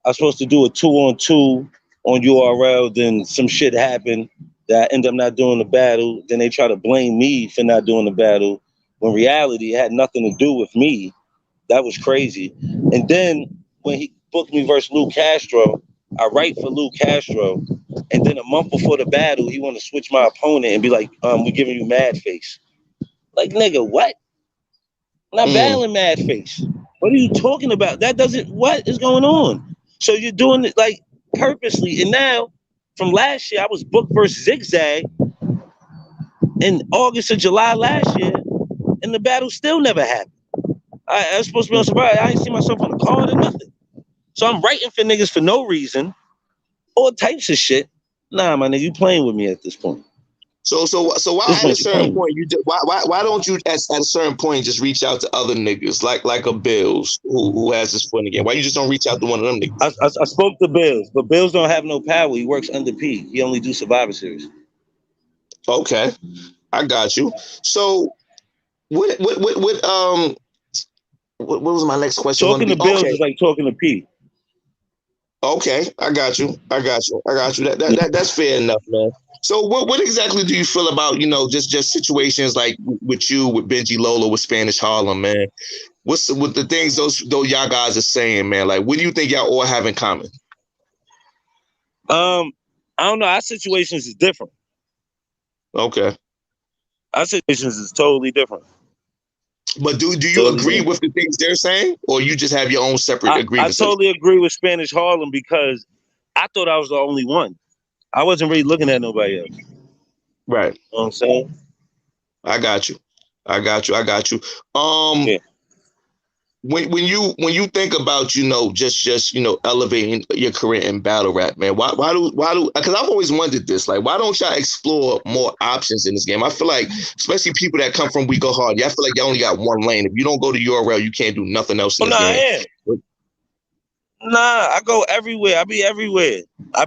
was supposed to do a 2-on-2 on URL. Then some shit happened that I ended up not doing the battle. Then they try to blame me for not doing the battle. When reality, it had nothing to do with me. That was crazy. And then when he booked me versus Lou Castro, I write for Lou Castro. And then a month before the battle, he wanted to switch my opponent and be like, we're giving you Mad Face. Like, nigga, what? I'm not battling Mad Face. What are you talking about? That doesn't, what is going on? So you're doing it like purposely. And now, from last year, I was booked versus Zigzag in August or July last year, and the battle still never happened. I was supposed to be on Survivor. I ain't see myself on the card or nothing. So I'm writing for niggas for no reason, all types of shit. Nah, my nigga, you playing with me at this point. So why at a certain point why don't you at a certain point just reach out to other niggas like a Bills who has his foot in the game? Why you just don't reach out to one of them niggas? I spoke to Bills, but Bills don't have no power. He works under P. He only do Survivor Series. Okay, I got you. So what was my next question? Talking to Bills is like talking to P. Okay, I got you. That's fair enough, man. So what exactly do you feel about, just situations like with you, with Benji Lola, with Spanish Harlem, man? What's with the things those y'all guys are saying, man? Like, what do you think y'all all have in common? I don't know. Our situations is different. Okay. Our situations is totally different. But do you agree with the things they're saying, or you just have your own separate agreements? I totally agree with Spanish Harlem because I thought I was the only one. I wasn't really looking at nobody else. Right. You know what I'm saying? I got you. Yeah. When you think about just elevating your career in battle rap, man, why do because I've always wondered this, like, why don't y'all explore more options in this game? I feel like, especially people that come from We Go Hard, I feel like y'all only got one lane. If you don't go to URL, you can't do nothing else in this game. Nah, I go everywhere. I be everywhere. I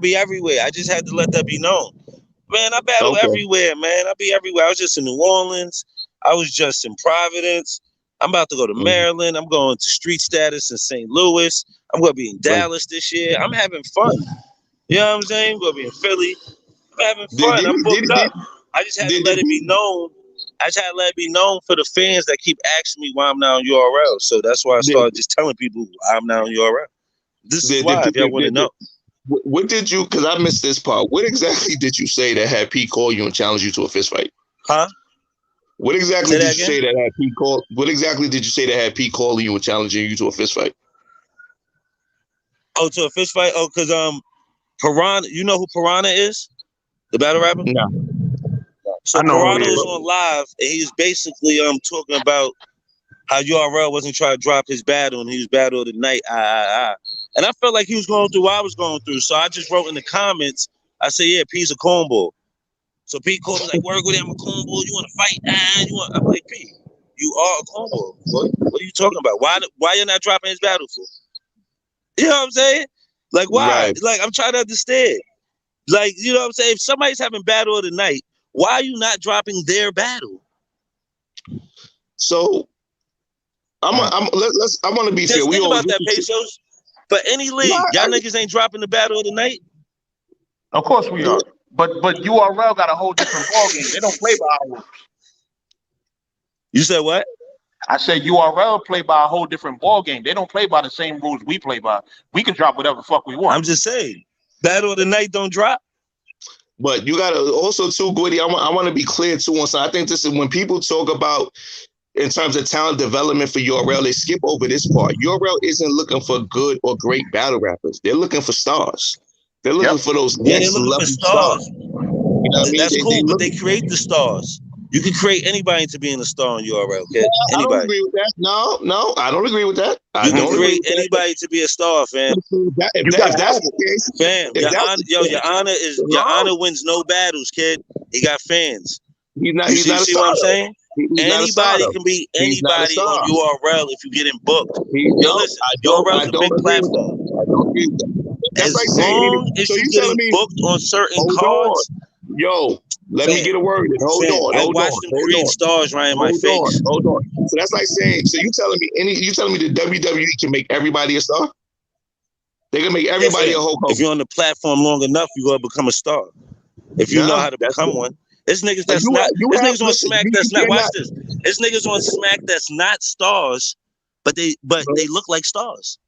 just had to let that be known. Man, I battle everywhere, man. I be everywhere. I was just in New Orleans. I was just in Providence. I'm about to go to Maryland. I'm going to Street Status in St. Louis. I'm going to be in Dallas this year. I'm having fun. You know what I'm saying? I'm going to be in Philly. I'm having fun. I'm booked up. I just had to let it be known. I just had to let it be known for the fans that keep asking me why I'm not on URL. So that's why I started just telling people I'm not on URL. This is why, if y'all want to know. What did you, because I missed this part, what exactly did you say that had P call you and challenge you to a fist fight? Huh? What exactly did you say that had P call? What exactly did you say that had P calling you and challenging you to a fist fight? Oh, to a fist fight? Oh, because Piranha, you know who Piranha is? The battle rapper? No. So Piranha was on live, and he was basically talking about how URL wasn't trying to drop his battle, and he was battle of the night. And I felt like he was going through what I was going through, so I just wrote in the comments. I said, "Yeah, P's a cornball." So P called me like, "Word, go down, I'm a cornball. You want to fight?" I'm like, "P, you are a cornball. What are you talking about? Why you're not dropping his battle for?" You know what I'm saying? Like, why? Right. Like, I'm trying to understand. Like, you know what I'm saying? If somebody's having battle of the night, why are you not dropping their battle? So I want to be fair. Think about that, Pesos. For any league, y'all niggas ain't dropping the battle of the night. Of course we are. But URL got a whole different ballgame. They don't play by our rules. You said what? I said URL play by a whole different ballgame. They don't play by the same rules we play by. We can drop whatever fuck we want. I'm just saying, battle of the night don't drop. But you gotta also too, Gwitty. I want to be clear too on something. I think this is when people talk about in terms of talent development for URL, they skip over this part. URL isn't looking for good or great battle rappers. They're looking for stars. They're looking for those next level stars. You know what I mean? That's cool, but they create the stars. You can create anybody to being a star on URL. Okay? I don't agree with that. No, I don't agree with that. You can create anybody to be a star, fam. If that's the case, fam, your honor wins no battles, kid. He got fans. He's not a star. See what I'm saying? Anybody can be anybody on URL if you get him booked. Listen, URL's a big platform. I don't agree with that. as like saying, long as so you you telling getting me, booked on certain hold cards, on. Yo, let me fam, get a word in. Hold fam, on, I hold watched on, them hold create on. stars right in my Hold on, face. hold on. So that's like saying, so you telling me the WWE can make everybody a star? They can make Yeah, everybody a fam. Hulk If Hogan. you're on the platform long enough, you're gonna become a star. If you know No, how to that's become one. It's niggas like that's not, you it's have niggas on listen, Smack you that's not, watch cannot this. It's niggas on Smack that's not stars, but they look like stars.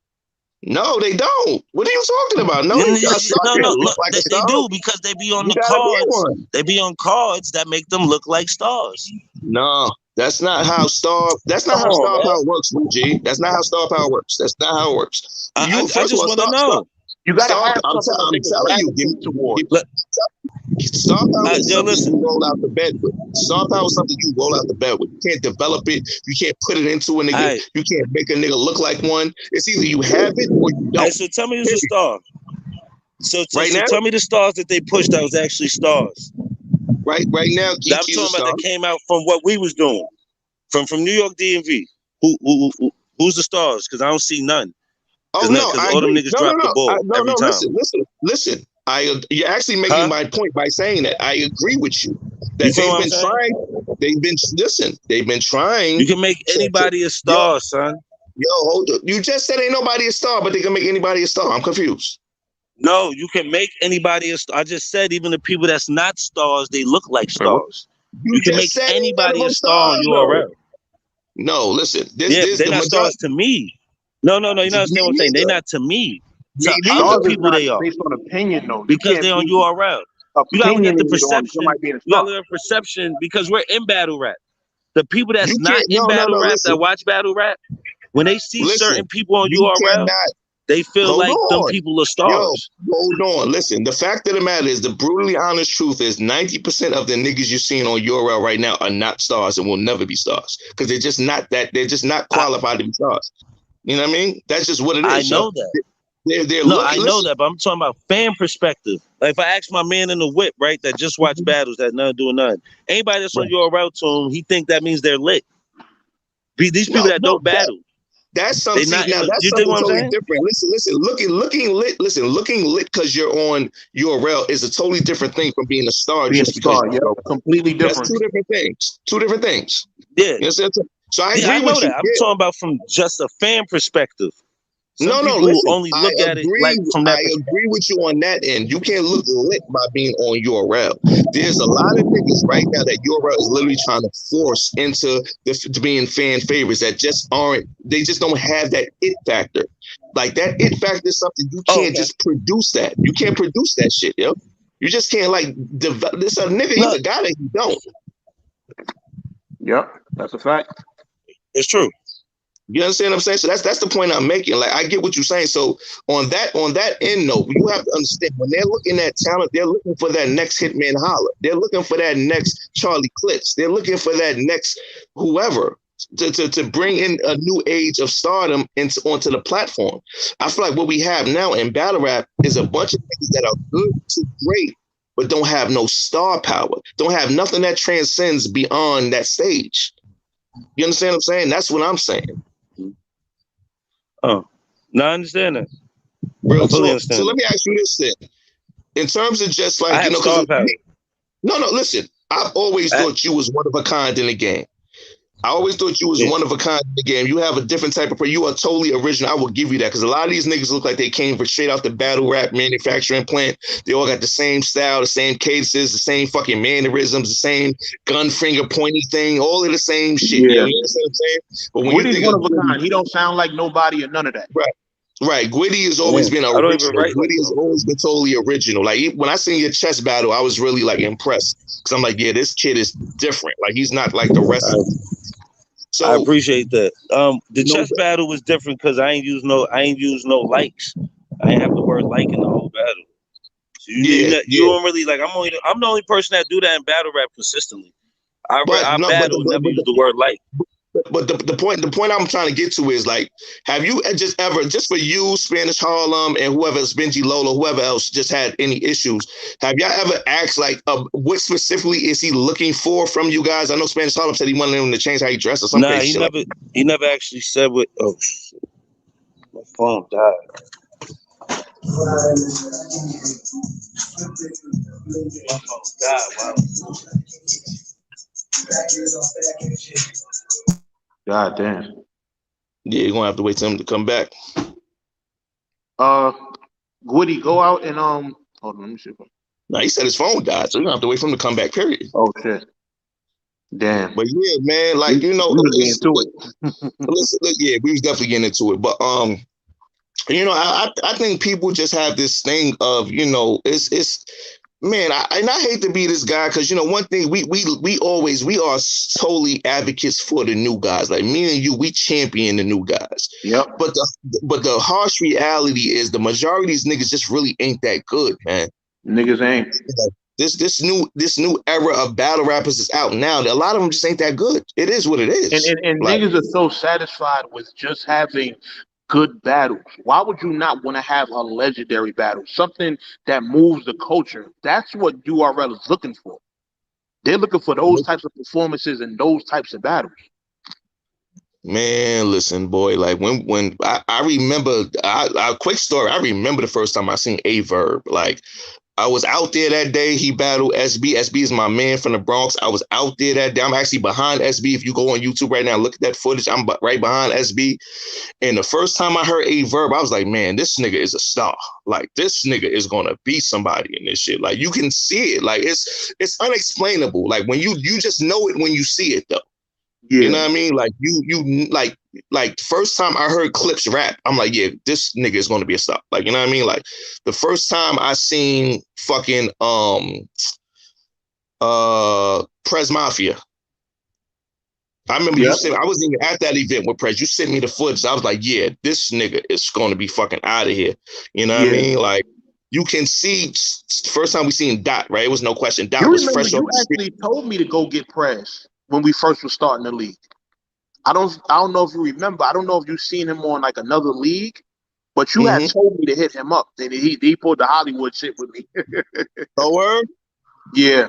no, they don't. What are you talking about? No, No, a star can't no, look like a they star. do because they be on You the gotta be cards. one. They be on cards that make them look like stars. No, that's not how star Come on, man. power works, G. That's not how star power works. That's not how it works. You I first of just all, want to know. You gotta have I'm something that niggas telling you, gravitate towards. Look, star power is yo, something listen. you roll out the bed with. Star power is something you roll out the bed with. You can't develop it. You can't put it into a nigga. Right. You can't make a nigga look like one. It's either you have it or you don't. So tell me who's a star. So Right now, tell me the stars that they pushed that was actually stars. right now, That I'm Geeky's a talking star. about that came out from what we was doing. From New York DMV. Who's the stars? Because I don't see none. Oh no, Because I all them agree. niggas No, drop the ball every time. Listen. You're actually making my point by saying that. I agree with you that You feel what I'm saying? They've been trying. You can make anybody a star, son. Yo, hold up. You just said ain't nobody a star, but they can make anybody a star. I'm confused. No, you can make anybody a star. I just said even the people that's not stars, they look like stars. You can make anybody a star on URL. No, listen. Yeah, but they're not stars to me. No, you don't understand what I'm saying. They're not to me. To other people, they are. Based on opinion, though. Because they're on URL. You gotta look at the perception. You gotta look at perception because we're in battle rap. The people that's not in battle rap that watch battle rap, when they see certain people on URL, they feel like them people are stars. Yo, hold on. Listen, the fact of the matter is, the brutally honest truth is 90% of the niggas you're seeing on URL right now are not stars and will never be stars. Because they're just not qualified to be stars. You know what I mean? That's just what it is. I know that. I know that, but I'm talking about fan perspective. Like if I ask my man in the whip, right, that just watch battles, that nothing doing nothing. Anybody that's on URL to him, he think that means they're lit. These people that don't battle. That's something. That's something totally different. Listen. Looking lit. Listen, looking lit because you're on URL is a totally different thing from being a star. Completely different. That's two different things. Two different things. Yeah. You know what I'm saying? So I agree I know with that. you. I'm talking about from just a fan perspective. Listen, only look at it like from that perspective. I agree with you on that end. You can't look lit by being on URL. There's a lot of niggas right now that URL is literally trying to force into to being fan favorites that just aren't. They just don't have that it factor. Like that it factor is something you can't just produce that. You can't produce that shit, yo. You just can't like develop. This a nigga. He's a guy that you don't. Yep, that's a fact. It's true. You understand what I'm saying? So that's the point I'm making. Like I get what you're saying. So on that end note, you have to understand when they're looking at talent, they're looking for that next Hitman Holler. They're looking for that next Charlie Clips. They're looking for that next whoever to bring in a new age of stardom onto the platform. I feel like what we have now in battle rap is a bunch of things that are good to great, but don't have no star power. Don't have nothing that transcends beyond that stage. You understand what I'm saying? That's what I'm saying. Oh, no, I understand that. Real talk. So let me ask you this then. In terms of just like, you know, because no, listen, I've always thought you was one of a kind in the game. I always thought you was one of a kind in the game. You have a different type of, you are totally original. I will give you that because a lot of these niggas look like they came straight out the battle rap manufacturing plant. They all got the same style, the same cadences, the same fucking mannerisms, the same gun finger pointy thing, all of the same shit. Yeah. You know what I'm saying? But when Gwitty's one of a kind. He don't sound like nobody or none of that. Right. Gwitty has always been original. Gwitty has always been totally original. Like when I seen your chess battle, I was really like impressed because I'm like, yeah, this kid is different. Like he's not like the rest of them. So I appreciate that. The chess battle was different because I ain't use no likes. I ain't have the word like in the whole battle. So you don't really like. I'm the only person that do that in battle rap consistently. I battle and never use the word like. But the point I'm trying to get to is like, have you just for you, Spanish Harlem, and whoever else, Benji Lola, whoever else just had any issues, have y'all ever asked like, what specifically is he looking for from you guys? I know Spanish Harlem said he wanted him to change how he dressed or something. Nah, he never actually said what. Oh shit, my phone died. Oh God! Wow. God damn. Yeah, you're gonna have to wait till him to come back. Gwitty, go out and hold on, let me see. Now he said his phone died, so you're gonna have to wait for him to come back, period. Oh shit. Damn. But yeah, man, like We was getting to it. yeah, we was definitely getting into it. But I think people just have this thing of, it's man, I hate to be this guy because one thing we are totally advocates for the new guys. Like me and you, we champion the new guys. Yep. But the harsh reality is the majority of these niggas just really ain't that good, man. Niggas ain't. This new era of battle rappers is out now. A lot of them just ain't that good. It is what it is. And like, niggas are so satisfied with just having good battles. Why would you not want to have a legendary battle? Something that moves the culture. That's what URL is looking for. They're looking for those types of performances and those types of battles. Man, listen, boy. Like when I remember, a quick story. I remember the first time I seen Averb. Like I was out there that day. He battled SB. SB is my man from the Bronx. I was out there that day. I'm actually behind SB. If you go on YouTube right now, look at that footage. I'm right behind SB. And the first time I heard Averb, I was like, man, this nigga is a star. Like this nigga is gonna be somebody in this shit. Like you can see it. Like it's unexplainable. Like when you just know it when you see it though. Yeah. You know what I mean? Like you like first time I heard Clips rap, I'm like, yeah, this nigga is gonna be a star. Like, you know what I mean? Like the first time I seen fucking Prez Mafia. I remember you said I wasn't even at that event with Prez. You sent me the footage. I was like, yeah, this nigga is gonna be fucking out of here. You know what I mean? Like you can see first time we seen Dot, right? It was no question. Dot was fresh off the street. You actually told me to go get Prez when we first were starting the league. I don't know if you remember. I don't know if you've seen him on like another league, but you had told me to hit him up. And he pulled the Hollywood shit with me. Oh, word? Yeah.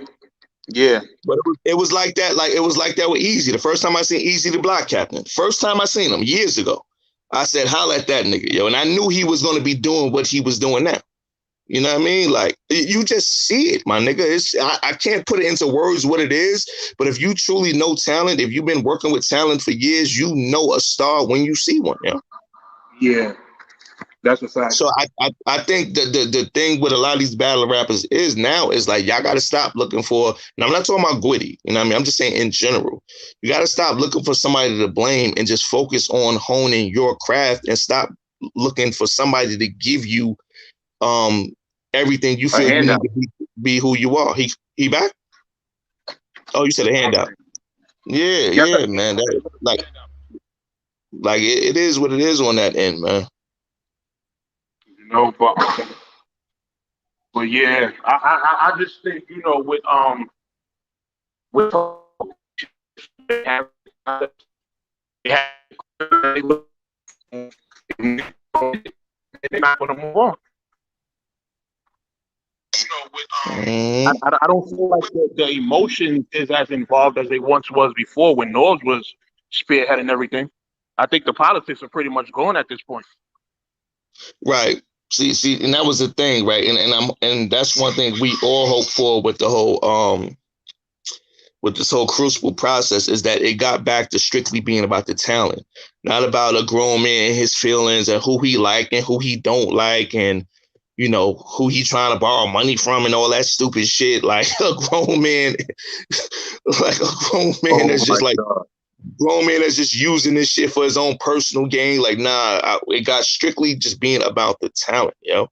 Yeah. But it was like that. Like it was like that with Eazy. The first time I seen Eazy the Block Captain. First time I seen him years ago. I said, holla at that nigga, yo. And I knew he was gonna be doing what he was doing now. You know what I mean? Like you just see it, my nigga. I can't put it into words what it is, but if you truly know talent, if you've been working with talent for years, you know a star when you see one, yo. Yeah, that's a fact. So I think the thing with a lot of these battle rappers is now is like y'all gotta stop looking for, and I'm not talking about Gwitty, you know what I mean? I'm just saying in general. You gotta stop looking for somebody to blame and just focus on honing your craft and stop looking for somebody to give you everything you feel you need to be who you are. He back? Oh, you said a handout. Yeah, man. That, like it is what it is on that end, man. You know, but yeah, I just think, with they're not gonna move on. I don't feel like the emotion is as involved as they once was before when Norz was spearheading everything. I think the politics are pretty much gone at this point. Right. See, and that was the thing, right? And that's one thing we all hope for with the whole with this whole crucible process is that it got back to strictly being about the talent, not about a grown man and his feelings and who he like and who he don't like and who he trying to borrow money from and all that stupid shit. Like a grown man, grown man that's just using this shit for his own personal gain. Like, nah, it got strictly just being about the talent, yo.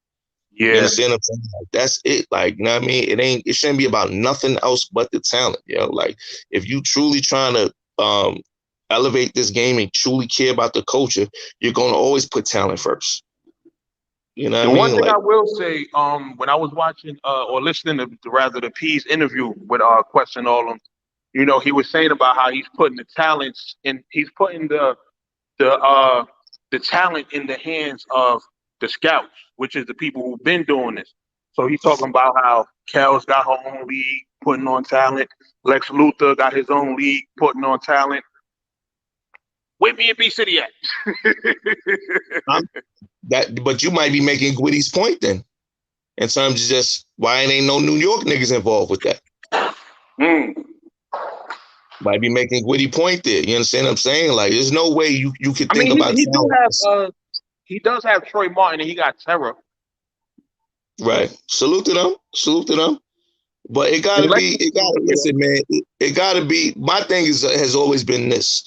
Yeah. You understand what I'm saying? Like, that's it. Like, you know what I mean? It shouldn't be about nothing else but the talent, yo. Like, if you truly trying to elevate this game and truly care about the culture, you're going to always put talent first. You know what I mean? One thing I will say, when I was watching or listening to the P's interview with Question All them, he was saying about how he's putting the talents and he's putting the talent in the hands of the scouts, which is the people who've been doing this. So he's talking about how Kel's got her own league, putting on talent. Lex Luthor got his own league, putting on talent. Where me and B City at? but you might be making Gwitty's point then, in terms of just why ain't no New York niggas involved with that. Might be making Gwitty point there. You understand what I'm saying? Like, there's no way you could think about. He does have Troy Martin, and he got Terror. Right. Salute to them. But it gotta listen, man. It gotta be. My thing has always been this.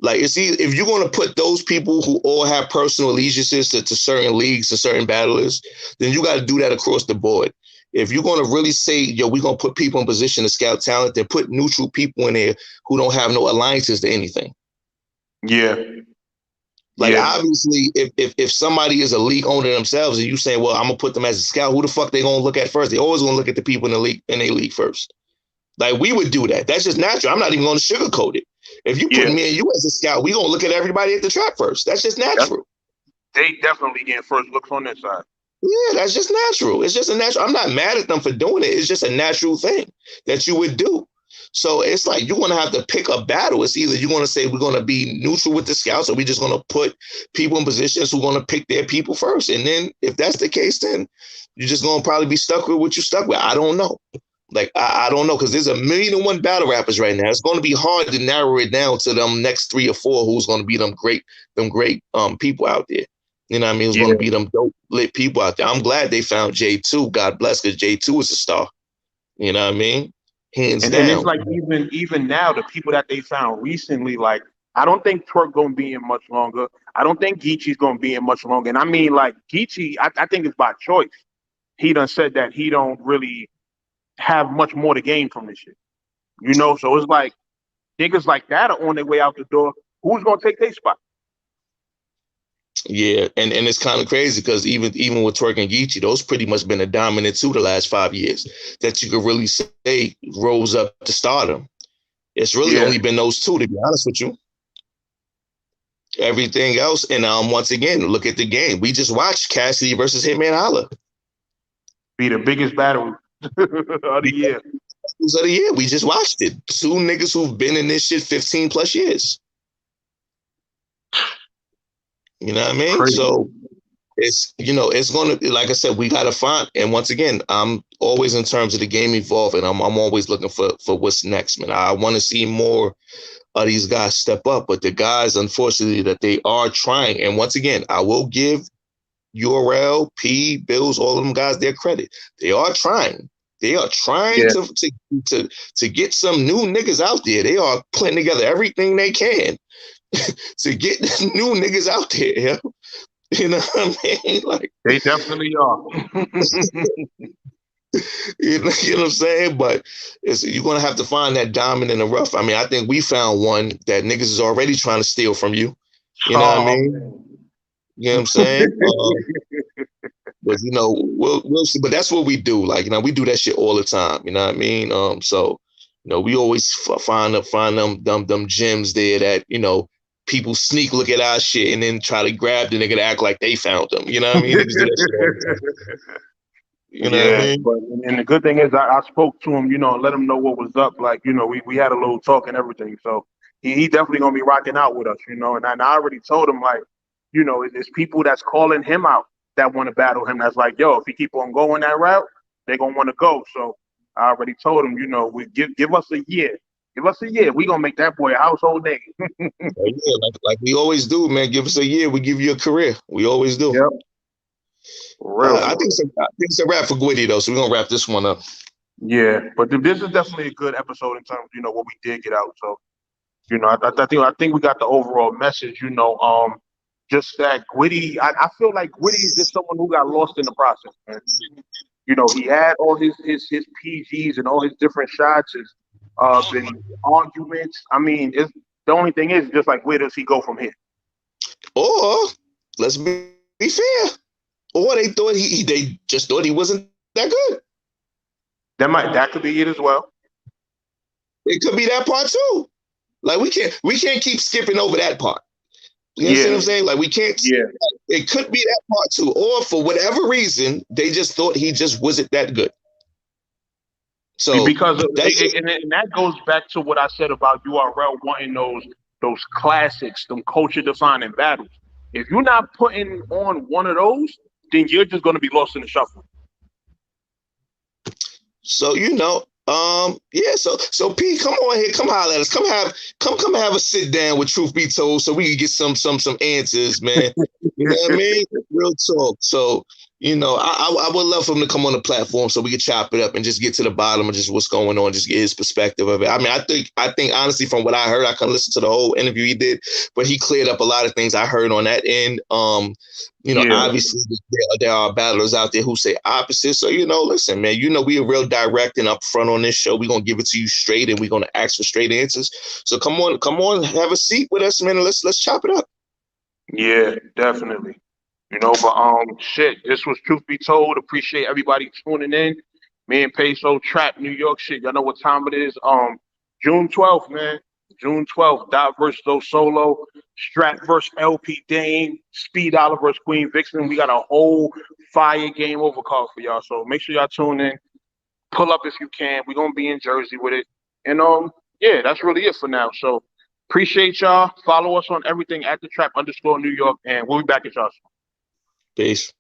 Like, if you're gonna put those people who all have personal allegiances to certain leagues, to certain battlers, then you got to do that across the board. If you're gonna really say, yo, we're gonna put people in position to scout talent, then put neutral people in there who don't have no alliances to anything. Yeah. Like, obviously, if somebody is a league owner themselves and you say, well, I'm gonna put them as a scout, who the fuck they gonna look at first? They always gonna look at the people in their league first. Like, we would do that. That's just natural. I'm not even gonna sugarcoat it. If you put me and you as a scout, we gonna look at everybody at the track first. That's just natural. They definitely getting first looks on this side. Yeah, that's just natural. It's just a natural. I'm not mad at them for doing it. It's just a natural thing that you would do. So it's like you're going to have to pick a battle. It's either you're going to say we're going to be neutral with the scouts, or we're just going to put people in positions who are going to pick their people first. And then if that's the case, then you're just going to probably be stuck with what you're stuck with. I don't know. Like, I don't know, because there's 1,000,001 battle rappers right now. It's going to be hard to narrow it down to them next 3 or 4 who's going to be them great people out there. You know what I mean? Who's going to be them dope lit people out there. I'm glad they found J2. God bless, because J2 is a star. You know what I mean? Hands down. And it's like even now, the people that they found recently, like, I don't think Twerk gonna be in much longer. I don't think Geechee's gonna be in much longer. And I mean, like, Geechee, I think it's by choice. He done said that he don't really have much more to gain from this shit. You know, so it's like niggas like that are on their way out the door. Who's gonna take their spot? Yeah, and it's kind of crazy because even with Twerk and Geechee, those pretty much been a dominant two the last 5 years that you could really say rose up to stardom. It's really only been those two, to be honest with you. Everything else, and once again, look at the game. We just watched Cassidy versus Hitman Holla. Be the biggest battle of the year. Of the year. We just watched it. 2 niggas who've been in this shit 15 plus years. You know what I mean? Crazy. So it's, it's going to, like I said, we got to find. And once again, I'm always in terms of the game evolving. I'm always looking for what's next, man. I want to see more of these guys step up. But the guys, unfortunately, that they are trying. And once again, I will give URL, P, Bills, all of them guys their credit. They are trying. They are trying to get some new niggas out there. They are putting together everything they can to get new niggas out there, yo. You know what I mean? Like, they definitely are. you know what I'm saying? But you're gonna have to find that diamond in the rough. I mean, I think we found one that niggas is already trying to steal from you. You know what I mean? You know what I'm saying? But we'll see. But that's what we do. Like, we do that shit all the time. You know what I mean? So we always find them gems there that people sneak look at our shit and then try to grab the nigga to act like they found them. You know what I mean? Niggas do that shit all the time. You know what I mean? But, and the good thing is I spoke to him, and let him know what was up. Like, we had a little talk and everything. So he definitely gonna be rocking out with us, and I already told him, like, it's people that's calling him out that want to battle him. That's like, yo, if he keep on going that route, they're gonna want to go. So I already told him, we give us a year. Give us a year. We gonna make that boy a household name. like we always do, man. Give us a year, we give you a career. We always do. Yep. I think it's a wrap for Gwitty though, so we're gonna wrap this one up. Yeah, but this is definitely a good episode in terms of what we did get out. So I think we got the overall message. Just that Gwitty. I feel like Gwitty is just someone who got lost in the process, man. He had all his PGs and all his different shots, his arguments. I mean, the only thing is just like, where does he go from here? Or let's be fair. Or they just thought he wasn't that good. That could be it as well. It could be that part too. Like, we can't keep skipping over that part. You understand what I'm saying? Like, we can't. Yeah. It could be that part too. Or for whatever reason, they just thought he just wasn't that good. So because that goes back to what I said about URL wanting those classics, them culture defining battles. If you're not putting on one of those, then you're just gonna be lost in the shuffle. So yeah. So P, come on here, come holler at us, come have a sit down with Truth Be Told, so we can get some answers, man. You know what I mean? Real talk. So I would love for him to come on the platform so we could chop it up and just get to the bottom of just what's going on, just get his perspective of it. I mean, I think honestly, from what I heard, I couldn't listen to the whole interview he did, but he cleared up a lot of things I heard on that end. Obviously there are battlers out there who say opposite. So, listen, man, we are real direct and upfront on this show. We're going to give it to you straight and we're going to ask for straight answers. So come on, have a seat with us, man. And let's chop it up. Yeah, definitely. But shit, this was Truth Be Told. Appreciate everybody tuning in. Me and Peso Trap New York shit. Y'all know what time it is. June 12th, man. June 12th. Dot versus Those Solo. Strat versus LP Dame. Speed Dollar versus Queen Vixen. We got a whole fire game overcard for y'all. So make sure y'all tune in. Pull up if you can. We're gonna be in Jersey with it. And yeah, that's really it for now. So appreciate y'all. Follow us on everything at the trap _New York. And we'll be back at y'all soon. Peace.